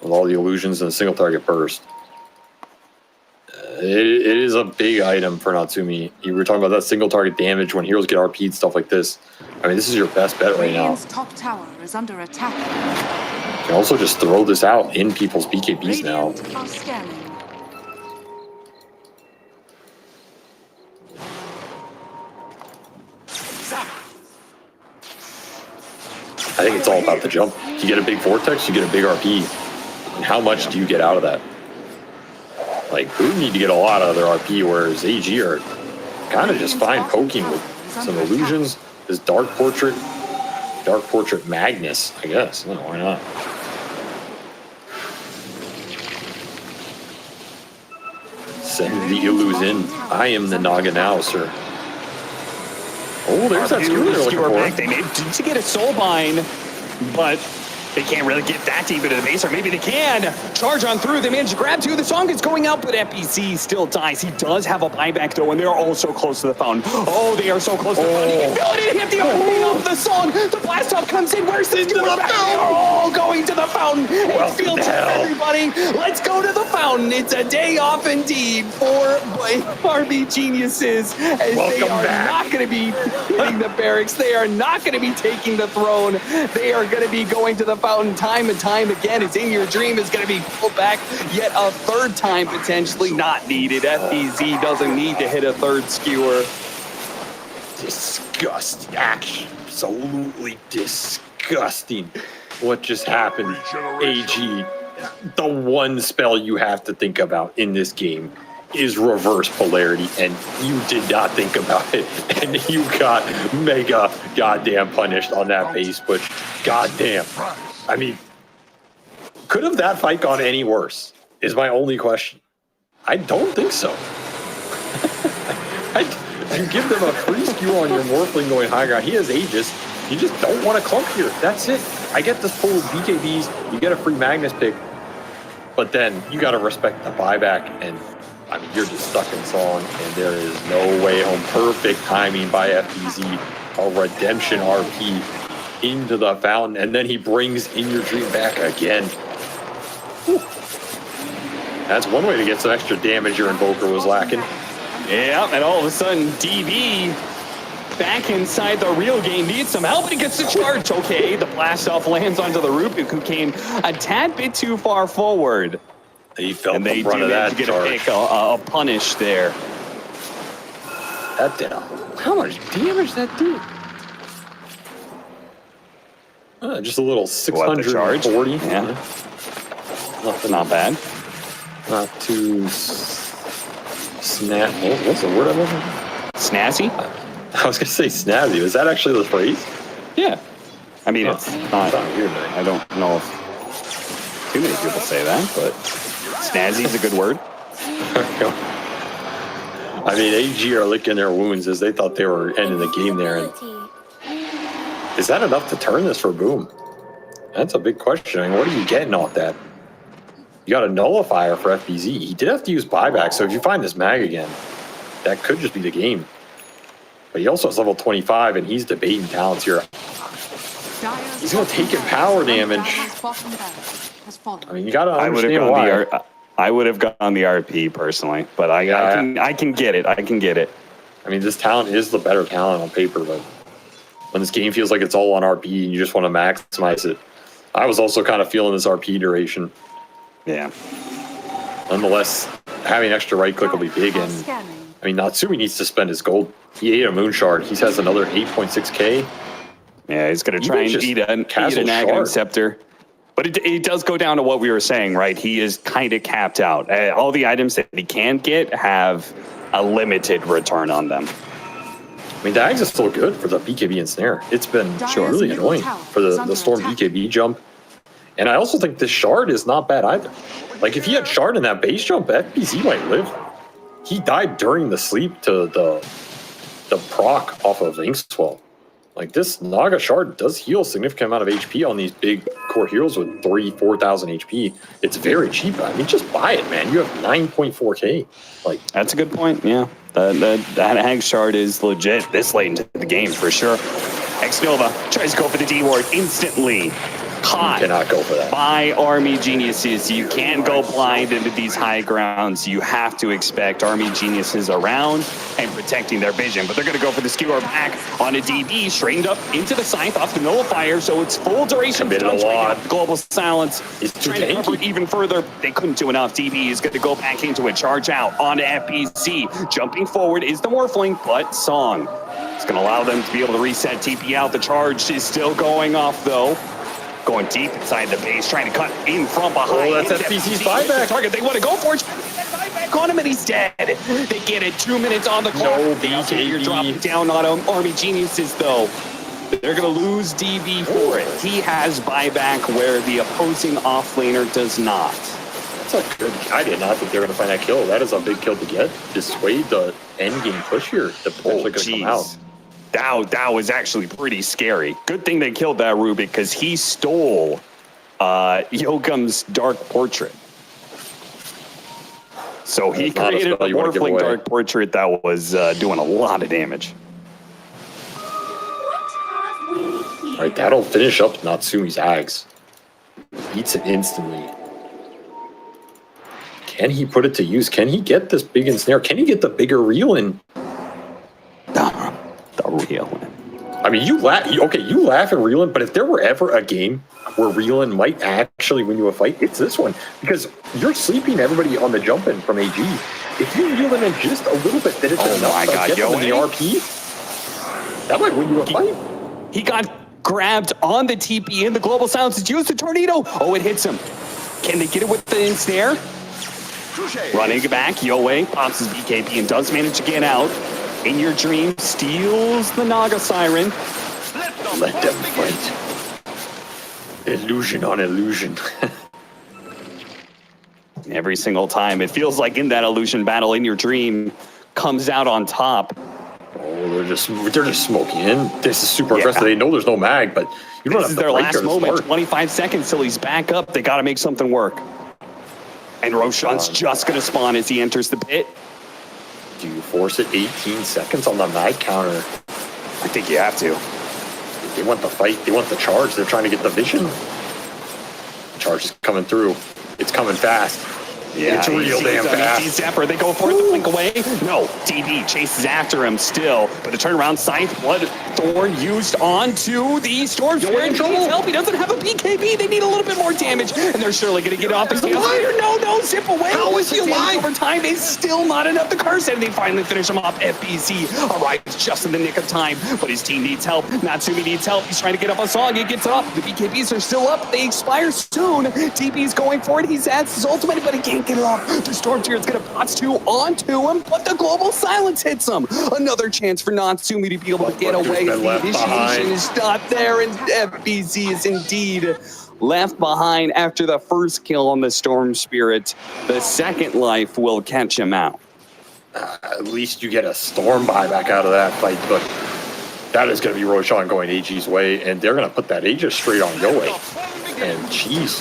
Speaker 5: with all the illusions and a single target burst. It is a big item for Natsumi. You were talking about that single target damage when heroes get RP'd, stuff like this. I mean, this is your best bet right now.
Speaker 6: Radiant's top tower is under attack.
Speaker 5: You can also just throw this out in people's BKBs now.
Speaker 6: Radiant are scanning.
Speaker 5: I think it's all about the jump. You get a big Vortex, you get a big RP. And how much do you get out of that? Like, Boom need to get a lot out of their RP, whereas AG are kind of just fine poking with some illusions. This Dark Portrait Magnus, I guess. No, why not? Send the Illus in. I am the Naga now, sir. Oh, there's that skewer they're looking for.
Speaker 4: They need to get a Soulbind, but they can't really get that deep into the base, or maybe they can. Charge on through, they manage to grab two. The Song is going out, but FBC still dies. He does have a buyback, though, and they're all so close to the fountain. Oh, they are so close to the fountain. He can feel it, he hit the RP of the Song. The blast off comes in. Where's the skewer? They are all going to the fountain. It's field trip, everybody. Let's go to the fountain. It's a day off indeed for RB geniuses, as they are not going to be hitting the barracks. They are not going to be taking the throne. They are going to be going to the fountain time and time again. It's in your dream is going to be pulled back yet a third time, potentially not needed. FBZ doesn't need to hit a third skewer.
Speaker 5: Disgusting. Absolutely disgusting. What just happened? AG, the one spell you have to think about in this game is reverse polarity, and you did not think about it, and you got mega goddamn punished on that base push. Goddamn. I mean, could have that fight gone any worse, is my only question. I don't think so. You give them a free skewer on your Morphling going high ground. He has Aegis. You just don't want to clump here. That's it. I get this full BKBs. You get a free Magnus pick, but then you got to respect the buyback, and I mean, you're just stuck in Song, and there is no way home. Perfect timing by FBZ. A redemption RP into the fountain, and then he brings In Your Dream back again. Whew. That's one way to get some extra damage your Invoker was lacking.
Speaker 4: Yeah, and all of a sudden, DB back inside the real game. Needs some help, but he gets the charge. Okay, the blast off lands onto the Rubik, who came a tad bit too far forward.
Speaker 5: He felt
Speaker 4: And
Speaker 5: the
Speaker 4: they
Speaker 5: brunt
Speaker 4: do
Speaker 5: of
Speaker 4: manage
Speaker 5: that
Speaker 4: to get
Speaker 5: charge.
Speaker 4: a pick, a punish there.
Speaker 5: That did how much damage that did? Just a little
Speaker 4: What, the charge?
Speaker 5: 640.
Speaker 4: Yeah.
Speaker 5: Nothing,
Speaker 4: Not bad.
Speaker 5: not too snap. What's the word I'm looking for?
Speaker 4: Snazzy?
Speaker 5: I was gonna say snazzy. Was that actually the phrase?
Speaker 4: Yeah. I mean, it's not.
Speaker 5: weird, man.
Speaker 4: I don't know if too many people say that, but snazzy is a good word.
Speaker 5: I mean, AG are licking their wounds as they thought they were ending the game there. And is that enough to turn this for Boom? That's a big question. I mean, what are you getting off that? You got a nullifier for FBZ. He did have to use buyback, so if you find this mag again, that could just be the game. But he also has level 25, and he's debating talents here. He's gonna take it power damage. I mean, you gotta understand why.
Speaker 4: I would have gone the RP personally, but I can get it. I can get it.
Speaker 5: I mean, this talent is the better talent on paper, but when this game feels like it's all on RP and you just want to maximize it, I was also kind of feeling this RP duration.
Speaker 4: Yeah.
Speaker 5: Nonetheless, having extra right click will be big, and I mean, Natsumi needs to spend his gold. He ate a moon shard. He has another 8.6k.
Speaker 4: Yeah, he's going to try and eat an Aghanim Scepter. But it does go down to what we were saying, right? He is kind of capped out. All the items that he can get have a limited return on them.
Speaker 5: I mean, the Ags is still good for the BKB and snare. It's been really annoying for the Storm BKB jump. And I also think this shard is not bad either. Like, if he had shard in that base jump, FBZ might live. He died during the sleep to the proc off of Inkswell. Like, this Naga shard does heal a significant amount of HP on these big core heroes with 4,000 HP. It's very cheap. I mean, just buy it, man. You have 9.4k. Like,
Speaker 4: that's a good point. Yeah, that Hag shard is legit this late into the game for sure. Xnova tries to go for the D ward instantly. Caught
Speaker 5: you cannot go for that
Speaker 4: by Army Geniuses. You can't go blind into these high grounds. You have to expect Army Geniuses around and protecting their vision. But they're going to go for the skewer back on a DB, straightened up into the scythe off the nullifier, so it's full duration. Global silence.
Speaker 5: He's too
Speaker 4: trying to cover it even further. They couldn't do enough. DB is going to go back into it, charge out onto FBC. Jumping forward is the Morphling, but Song. It's going to allow them to be able to reset TP out. The charge is still going off, though. Going deep inside the base, trying to cut in from behind.
Speaker 5: Oh, that's FBC's buyback.
Speaker 4: Target. They want to go for it. Buyback on him, and he's dead. They get it. 2 minutes on the clock.
Speaker 5: No
Speaker 4: You're dropping down on Army Geniuses, though. They're going to lose DB for it. He has buyback where the opposing offlaner does not.
Speaker 5: That's a good. I did not think they were going to find that kill. That is a big kill to get. Dissuade the end game push here that potentially could come out.
Speaker 4: That was actually pretty scary. Good thing they killed that Rubik because he stole Yokum's Dark Portrait. So he created a Morphling Dark Portrait that was doing a lot of damage.
Speaker 5: All right, that'll finish up Natsumi's Ags. Eats it instantly. Can he put it to use? Can he get this big ensnare? Can he get the bigger reel in?
Speaker 4: The real one.
Speaker 5: I mean, you laugh at Reelin, but if there were ever a game where Reelin might actually win you a fight, it's this one. Because you're sleeping everybody on the jump in from AG. If you Reelin in just a little bit, then it's enough to get them in the RP. That might win you a fight.
Speaker 4: He got grabbed on the TP in the global silence. It's used the tornado. Oh, it hits him. Can they get it with the ensnare? Running back, Yoe pops his BKB and does manage to get out. In Your Dream steals the Naga Siren.
Speaker 5: Let them fight. Illusion on illusion.
Speaker 4: Every single time, it feels like in that illusion battle, In Your Dream comes out on top.
Speaker 5: Oh, they're just smoking in. This is super aggressive. They know there's no mag, but you don't have to
Speaker 4: their
Speaker 5: fight
Speaker 4: last
Speaker 5: there to
Speaker 4: moment.
Speaker 5: start.
Speaker 4: 25 seconds till he's back up. They got to make something work. And Roshan's just going to spawn as he enters the pit.
Speaker 5: Do you force it 18 seconds on the mag counter?
Speaker 4: I think you have to.
Speaker 5: They want the fight. They want the charge. They're trying to get the vision. The charge is coming through. It's coming fast.
Speaker 4: Yeah,
Speaker 5: it's real damn fast.
Speaker 4: Zephyr, they go for it, the blink away. No, DB chases after him still, but the turnaround scythe, Bloodthorn used onto the Storm Spirit. He needs help, he doesn't have a BKB, they need a little bit more damage, and they're surely gonna get off the Chaos Leader. No, zip away.
Speaker 8: How is he alive?
Speaker 4: Over time is still not enough to curse, and they finally finish him off. FBC arrives just in the nick of time, but his team needs help. Natsumi needs help, he's trying to get up a song, he gets up. The BKBs are still up, they expire soon. DB's going for it, he's at his ultimate, but he can't get it off. The Storm Spirit's gonna bots 2 onto him, but the Global Silence hits him. Another chance for Natsumi to be able to get away. The initiation is not there, and FBC is indeed left behind after the first kill on the Storm Spirit. The second life will catch him out.
Speaker 5: At least you get a Storm buyback out of that fight, but that is going to be Roshan going AG's way, and they're going to put that Aegis straight on your way. And jeez,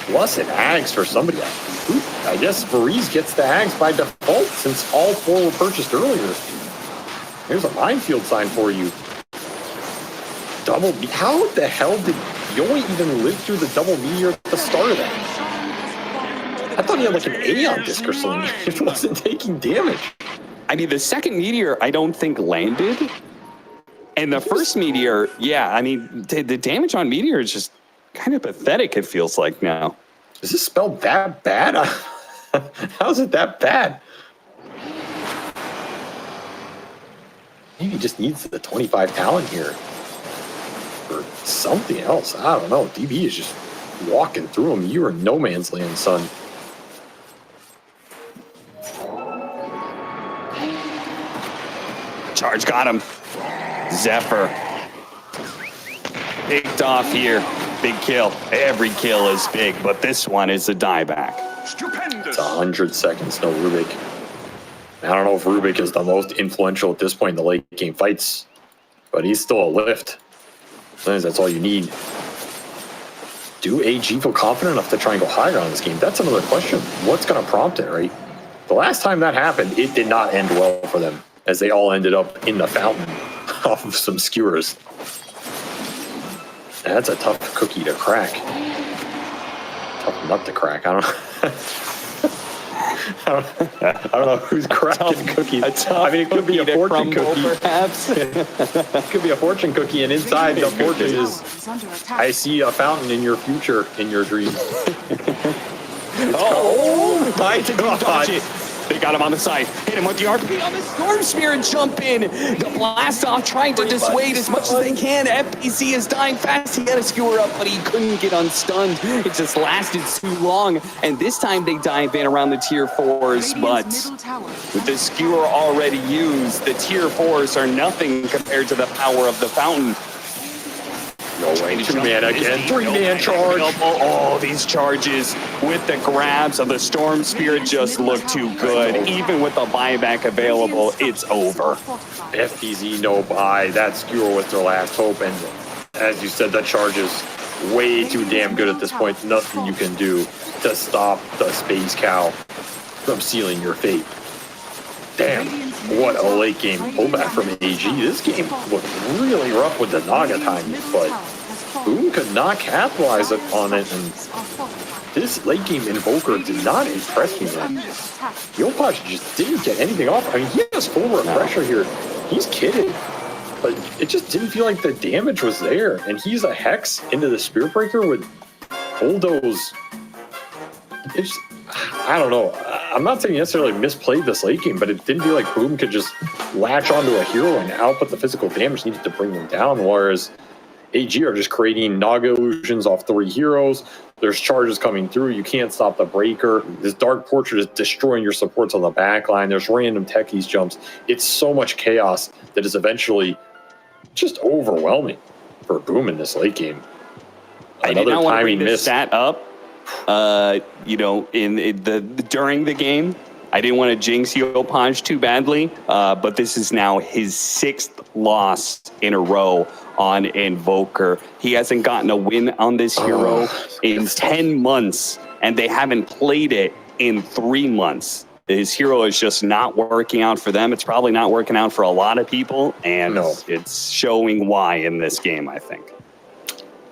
Speaker 5: plus an Ags for somebody. I guess Varese gets the Ags by default since all 4 were purchased earlier. Here's a minefield sign for you. Double B. How the hell did Yoi even live through the double meteor at the start of that? I thought he had like an Aeon disc or something. He wasn't taking damage.
Speaker 4: I mean, the second meteor, I don't think landed. And the first meteor, yeah, I mean, the damage on meteor is just kind of pathetic, it feels like now.
Speaker 5: Is this spelled that bad? How's it that bad? Maybe he just needs the 25 talent here. Or something else. I don't know. DB is just walking through him. You are no man's land, son.
Speaker 4: Charge got him. Zephyr. Picked off here. Big kill. Every kill is big, but this one is a dieback.
Speaker 5: It's 100 seconds, no Rubik. I don't know if Rubik is the most influential at this point in the late game fights, but he's still a lift. Sometimes that's all you need. Do AG feel confident enough to try and go higher on this game? That's another question. What's going to prompt it, right? The last time that happened, it did not end well for them, as they all ended up in the fountain off of some skewers. That's a tough cookie to crack. Tough nut to crack. I don't know. I don't know who's cracking cookies. I mean, it could be a fortune cookie.
Speaker 4: Perhaps.
Speaker 5: It could be a fortune cookie, and inside the fortune is, I see a fountain in your future, in your dreams.
Speaker 4: Oh my God. They got him on the side. Hit him with the RP on the Storm Spirit. Jump in. The blast off trying to dissuade as much as they can. FPC is dying fast. He had a skewer up, but he couldn't get unstunned. It just lasted too long. And this time they dive in around the tier 4s, but with the skewer already used, the tier 4s are nothing compared to the power of the fountain.
Speaker 5: No way. 2-man again. 3-man charge.
Speaker 4: Oh, these charges with the grabs of the Storm Spirit just look too good. Even with the buyback available, it's over.
Speaker 5: FPZ no buy. That skewer was their last hope. And as you said, that charge is way too damn good at this point. Nothing you can do to stop the Space Cow from sealing your fate. Damn, what a late game pullback from AG. This game looked really rough with the Naga timing, but Boom could not capitalize on it, and this late game Invoker did not impress me, man. Yopaj just didn't get anything off. I mean, he has full refresher here. He's kidding, but it just didn't feel like the damage was there, and he's a Hex into the Spirit Breaker with Bulldoze. It's, I don't know. I'm not saying he necessarily misplayed this late game, but it didn't feel like Boom could just latch onto a hero and output the physical damage needed to bring them down, whereas AG are just creating Naga illusions off 3 heroes. There's charges coming through. You can't stop the breaker. This Dark Portrait is destroying your supports on the back line. There's random techies jumps. It's so much chaos that is eventually just overwhelming for Boom in this late game.
Speaker 4: I did not want to bring this stat up. You know, during the game, I didn't want to jinx Yopaj too badly, but this is now his 6th loss in a row on Invoker. He hasn't gotten a win on this hero in 10 months, and they haven't played it in 3 months. His hero is just not working out for them. It's probably not working out for a lot of people, and it's showing why in this game, I think.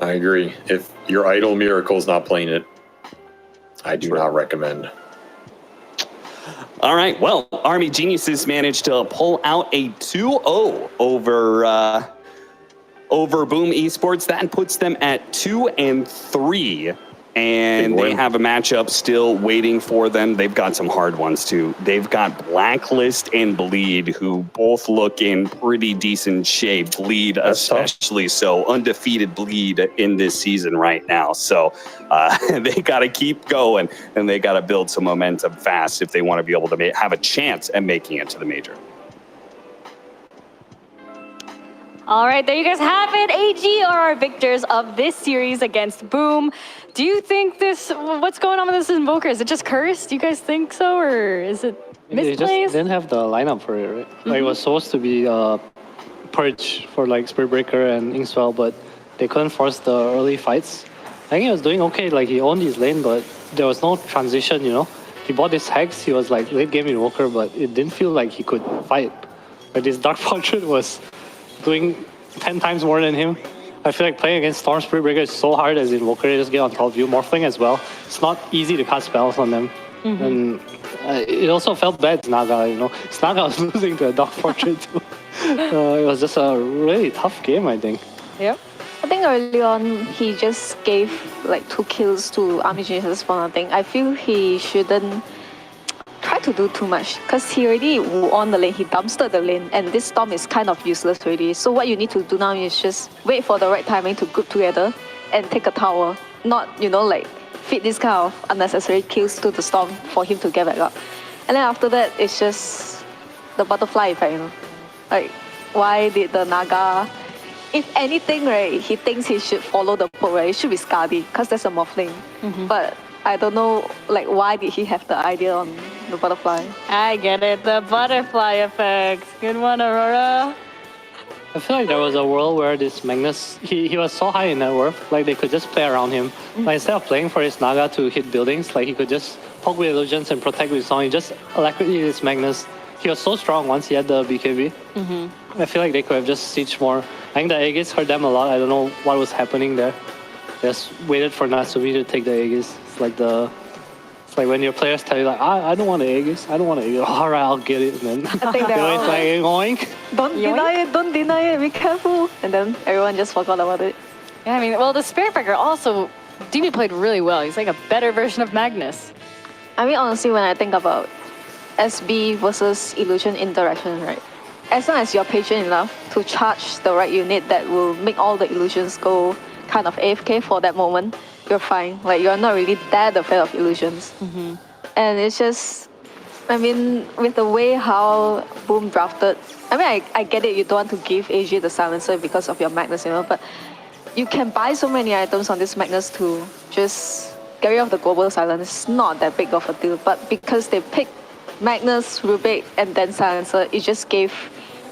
Speaker 5: I agree. If your idol Miracle's not playing it, I do not recommend.
Speaker 4: All right, well, Army Geniuses managed to pull out a 2-0 over Boom Esports. That puts them at 2-3. And they have a matchup still waiting for them. They've got some hard ones, too. They've got Blacklist and Bleed, who both look in pretty decent shape. Bleed especially so. Undefeated Bleed in this season right now. So they got to keep going, and they got to build some momentum fast if they want to be able to have a chance at making it to the major.
Speaker 2: All right, there you guys have it. AG are our victors of this series against Boom. Do you think what's going on with this Invoker? Is it just cursed? Do you guys think so, or is it misplaced?
Speaker 1: They just didn't have the lineup for it, right? Like, it was supposed to be Purge for like Spirit Breaker and Inkswell, but they couldn't force the early fights. I think he was doing okay, like he owned his lane, but there was no transition, you know? He bought this Hex, he was like late game Invoker, but it didn't feel like he could fight. But this Dark Portrait was doing 10 times more than him. I feel like playing against Storm Spirit Breaker is so hard as Invoker. They just get on top of you. Morphling as well. It's not easy to cast spells on them. And it also felt bad, Snaga, you know. Snaga was losing to a Dark Portrait too. It was just a really tough game, I think.
Speaker 2: Yep.
Speaker 3: I think early on, he just gave like 2 kills to Army Geniuses for nothing. I feel he shouldn't try to do too much because he already won the lane, he dumpstered the lane, and this Storm is kind of useless already. So what you need to do now is just wait for the right timing to group together and take a tower. Not, you know, like feed this kind of unnecessary kills to the Storm for him to get back up. And then after that, it's just the butterfly effect, you know. Like, why did the Naga... If anything, right, he thinks he should follow the poke, right? It should be Skadi, because that's a Morphling. But I don't know, like, why did he have the idea on the butterfly?
Speaker 2: I get it, the butterfly effect. Good one, Aurora.
Speaker 1: I feel like there was a world where this Magnus, he was so high in net worth, like they could just play around him. Like instead of playing for his Naga to hit buildings, like he could just poke with illusions and protect with song. He just electrocuted his Magnus. He was so strong once he had the BKB. I feel like they could have just sieged more. I think the Aegis hurt them a lot. I don't know what was happening there. Just waited for Natsumi to take the Aegis. It's like when your players tell you like, I don't want the Aegis. I don't want the Aegis. All right, I'll get it. And then
Speaker 3: I think they're all
Speaker 1: like, oink.
Speaker 3: don't deny it, don't deny it, be careful. And then everyone just forgot about it.
Speaker 2: Yeah, I mean, well, the Spirit Breaker also, DB played really well. He's like a better version of Magnus.
Speaker 3: I mean, honestly, when I think about SB versus Illusion interaction, right? As long as you're patient enough to charge the right unit that will make all the illusions go kind of AFK for that moment, you're fine. Like, you're not really that afraid of illusions. And it's just, I mean, with the way how Boom drafted, I mean, I get it, you don't want to give AG the silencer because of your Magnus, you know, but you can buy so many items on this Magnus to just get rid of the global silence. It's not that big of a deal, but because they picked Magnus, Rubik, and then silencer, it just gave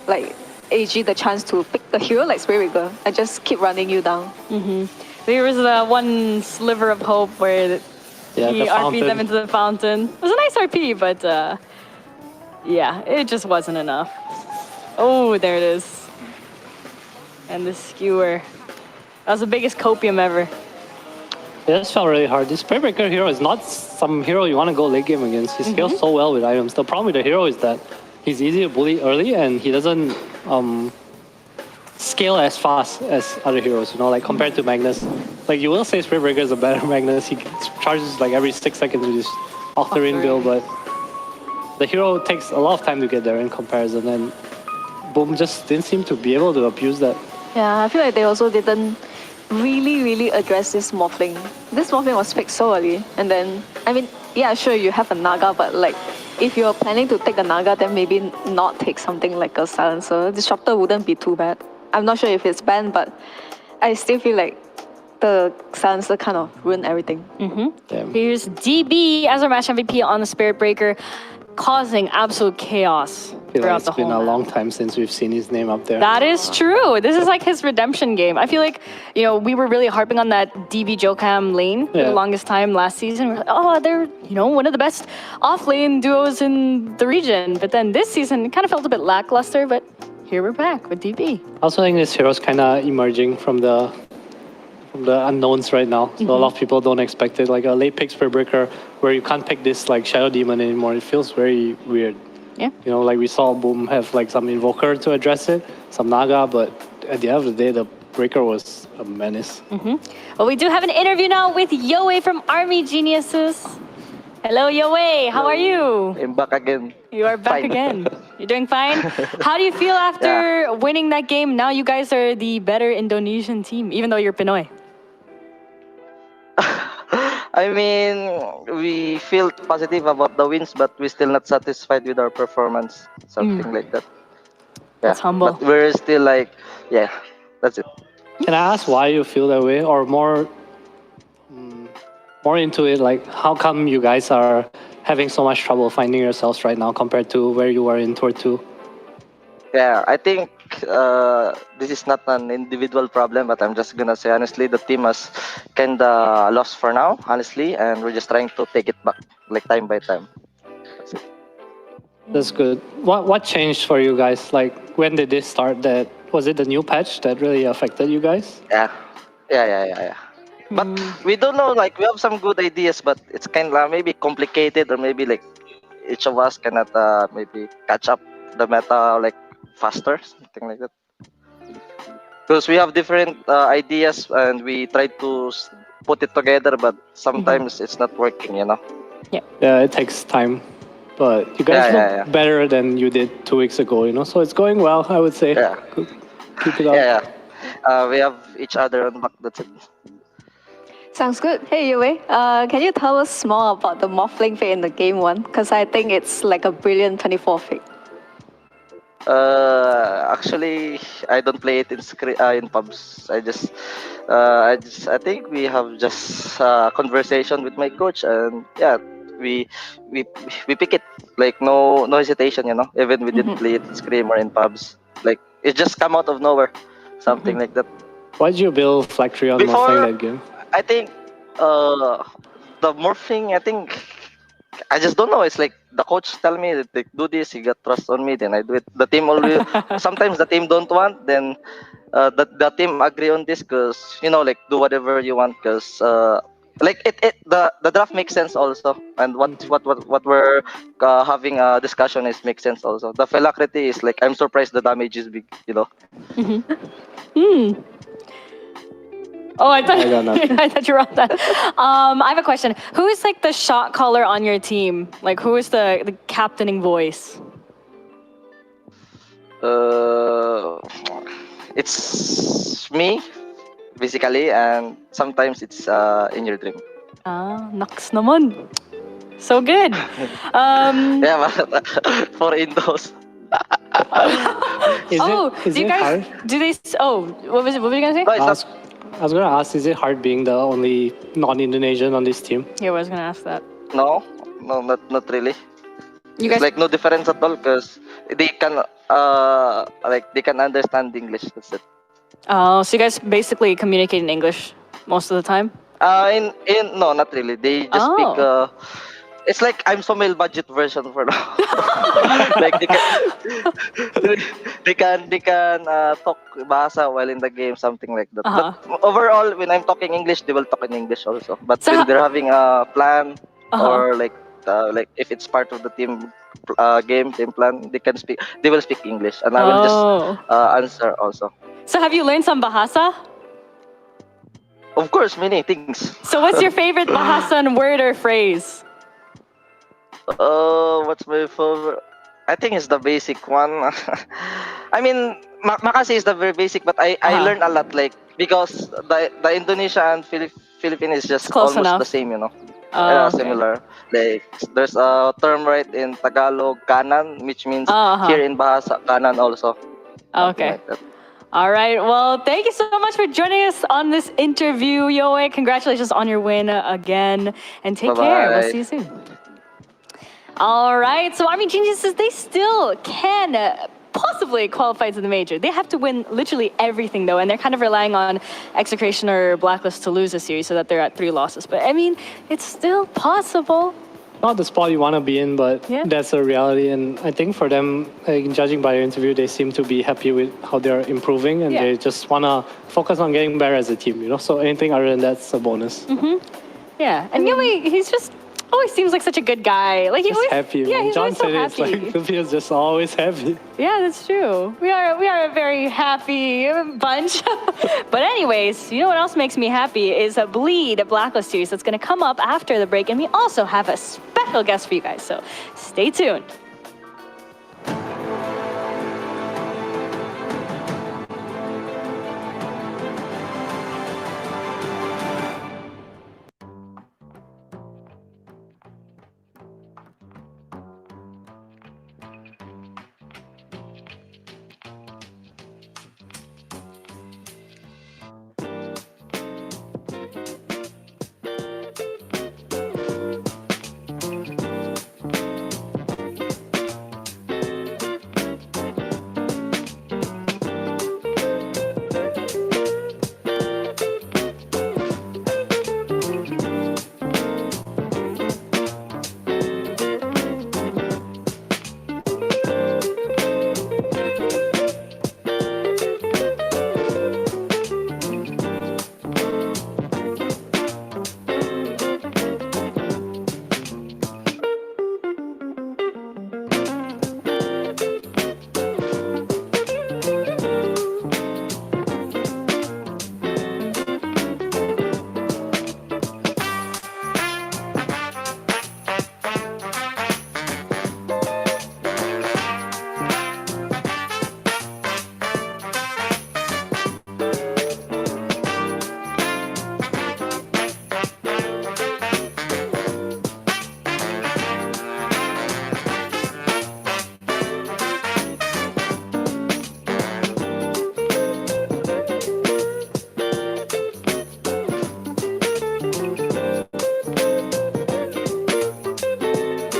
Speaker 3: like AG the chance to pick the hero like Spirit Breaker and just keep running you down.
Speaker 2: There was one sliver of hope where he RP'd them into the fountain. It was a nice RP, but yeah, it just wasn't enough. Oh, there it is. And the skewer. That was the biggest copium ever.
Speaker 1: Yeah, this felt really hard. This Spirit Breaker hero is not some hero you want to go late game against. He scales so well with items. The problem with the hero is that he's easy to bully early and he doesn't scale as fast as other heroes, you know, like compared to Magnus. Like, you will say Spirit Breaker is a better Magnus. He charges like every 6 seconds with his Octarine build, but the hero takes a lot of time to get there in comparison, and Boom just didn't seem to be able to abuse that.
Speaker 3: Yeah, I feel like they also didn't really address this Morphling. This Morphling was picked so early, and then, I mean, yeah, sure, you have a Naga, but like, if you're planning to take a Naga, then maybe not take something like a Silencer. Disruptor wouldn't be too bad. I'm not sure if it's banned, but I still feel like the Silencer kind of ruined everything.
Speaker 2: Here's DB as our match MVP on the Spirit Breaker, causing absolute chaos throughout the whole
Speaker 1: It's been a
Speaker 2: map.
Speaker 1: long time since we've seen his name up there.
Speaker 2: That is true. This is like his redemption game. I feel like, you know, we were really harping on that DB Jokam lane for the longest time last season. We're like, oh, they're, you know, one of the best off-lane duos in the region. But then this season, it kind of felt a bit lackluster, but here we're back with DB.
Speaker 1: I also think this hero's kind of emerging from from the unknowns right now. So a lot of people don't expect it. Like a late pick Spirit Breaker where you can't pick this like Shadow Demon anymore. It feels very weird.
Speaker 2: Yeah.
Speaker 1: You know, like we saw Boom have like some Invoker to address it, some Naga, but at the end of the day, the Breaker was a menace.
Speaker 2: Well, we do have an interview now with Yoe from Army Geniuses. Hello, Yoe. How are you?
Speaker 10: I'm back again.
Speaker 2: You are back
Speaker 10: Fine.
Speaker 2: again. You're doing fine? How do you feel after winning that game? Now you guys are the better Indonesian team, even though you're Pinoy.
Speaker 10: I mean, we feel positive about the wins, but we're still not satisfied with our performance. Something like that. Yeah.
Speaker 2: That's humble.
Speaker 10: But we're still like, yeah, that's it.
Speaker 1: Can I ask why you feel that way, or more into it? Like, how come you guys are having so much trouble finding yourselves right now compared to where you were in Tour 2?
Speaker 10: Yeah, I think this is not an individual problem, but I'm just gonna say honestly, the team has kinda lost for now, honestly, and we're just trying to take it back, like time by time. That's it.
Speaker 1: That's good. What changed for you guys? Like, when did this start? That was it the new patch that really affected you guys?
Speaker 10: Yeah. But we don't know, like, we have some good ideas, but it's kind of maybe complicated, or maybe like each of us cannot maybe catch up the meta like faster, something like that. Because we have different ideas and we try to put it together, but sometimes it's not working, you know?
Speaker 1: Yeah, it takes time. But you guys look better than you did 2 weeks ago, you know? So it's going well, I would say.
Speaker 10: Yeah.
Speaker 1: Keep it up.
Speaker 10: We have each other on back, that's it.
Speaker 3: Sounds good. Hey, Yue, can you tell us more about the Morphling fate in the game one? Because I think it's like a brilliant 24 fate.
Speaker 10: Actually, I don't play it in pubs. I think we have just conversation with my coach, and yeah, we pick it like no hesitation, you know. Even we didn't play it in Scream or in pubs. Like it just come out of nowhere, something like that.
Speaker 1: Why did you build Factory on Morphling that game?
Speaker 10: I think the morphing, I think I just don't know. It's like the coach tell me that like, do this, he got trust on me, then I do it. The team always sometimes the team don't want, then the team agree on this because you know like do whatever you want because like the draft makes sense also, and what we're having a discussion is makes sense also. The Phylacrity is like I'm surprised the damage is big, you know.
Speaker 2: Oh, I thought I thought you were on that. I have a question. Who is like the shot caller on your team? Like who is the captaining voice?
Speaker 10: It's me, basically, and sometimes it's in your dream.
Speaker 2: Naks naman. So good.
Speaker 10: Yeah, but for Indos.
Speaker 1: Is it hard?
Speaker 2: Do they? Oh, what was it? What were you gonna say?
Speaker 10: No,
Speaker 1: I was gonna ask, is it hard being the only non-Indonesian on this team?
Speaker 2: Yeah, I was gonna ask that.
Speaker 10: No, not really.
Speaker 2: You
Speaker 10: It's
Speaker 2: guys
Speaker 10: like no difference at all because they can they can understand English. That's it.
Speaker 2: Oh, so you guys basically communicate in English most of the time?
Speaker 10: No, not really. They just speak. It's like I'm Somel budget version for now. Like they can talk bahasa while in the game, something like that. But overall, when I'm talking English, they will talk in English also. But
Speaker 2: So
Speaker 10: when they're having a plan or like if it's part of the team team plan, they will speak English, and I will just answer also.
Speaker 2: So have you learned some Bahasa?
Speaker 10: Of course, many things.
Speaker 2: So what's your favorite Bahasan word or phrase?
Speaker 10: What's my favorite? I think it's the basic one. I mean, Makasi is the very basic, but I learned a lot, like because the Indonesia and Philippine is just almost
Speaker 2: enough.
Speaker 10: the same, you know.
Speaker 2: Okay.
Speaker 10: Similar. Like there's a term right in Tagalog, kanan, which means here in Bahasa, kanan also.
Speaker 2: Okay.
Speaker 10: Like that.
Speaker 2: All right. Well, thank you so much for joining us on this interview, Yoe. Congratulations on your win again, and take care. We'll see you soon. All right. So Army Geniuses, they still can possibly qualify to the major. They have to win literally everything, though, and they're kind of relying on Execration or Blacklist to lose a series so that they're at 3 losses. But I mean, it's still possible.
Speaker 1: not the spot you want to be in, but
Speaker 2: Yeah.
Speaker 1: that's a reality. And I think for them, like, judging by your interview, they seem to be happy with how they're improving, and
Speaker 2: Yeah.
Speaker 1: they just want to focus on getting better as a team, you know? So anything other than that's a bonus.
Speaker 2: Yeah, and Yumi, he's just always seems like such a good guy. Like he
Speaker 1: Just
Speaker 2: always
Speaker 1: happy.
Speaker 2: Yeah,
Speaker 1: man.
Speaker 2: he's
Speaker 1: John
Speaker 2: always so
Speaker 1: said it's
Speaker 2: happy.
Speaker 1: like Sophia's just always happy.
Speaker 2: Yeah, that's true. We are a very happy bunch. But anyways, you know what else makes me happy is a Bleed Blacklist series that's going to come up after the break, and we also have a special guest for you guys. So stay tuned.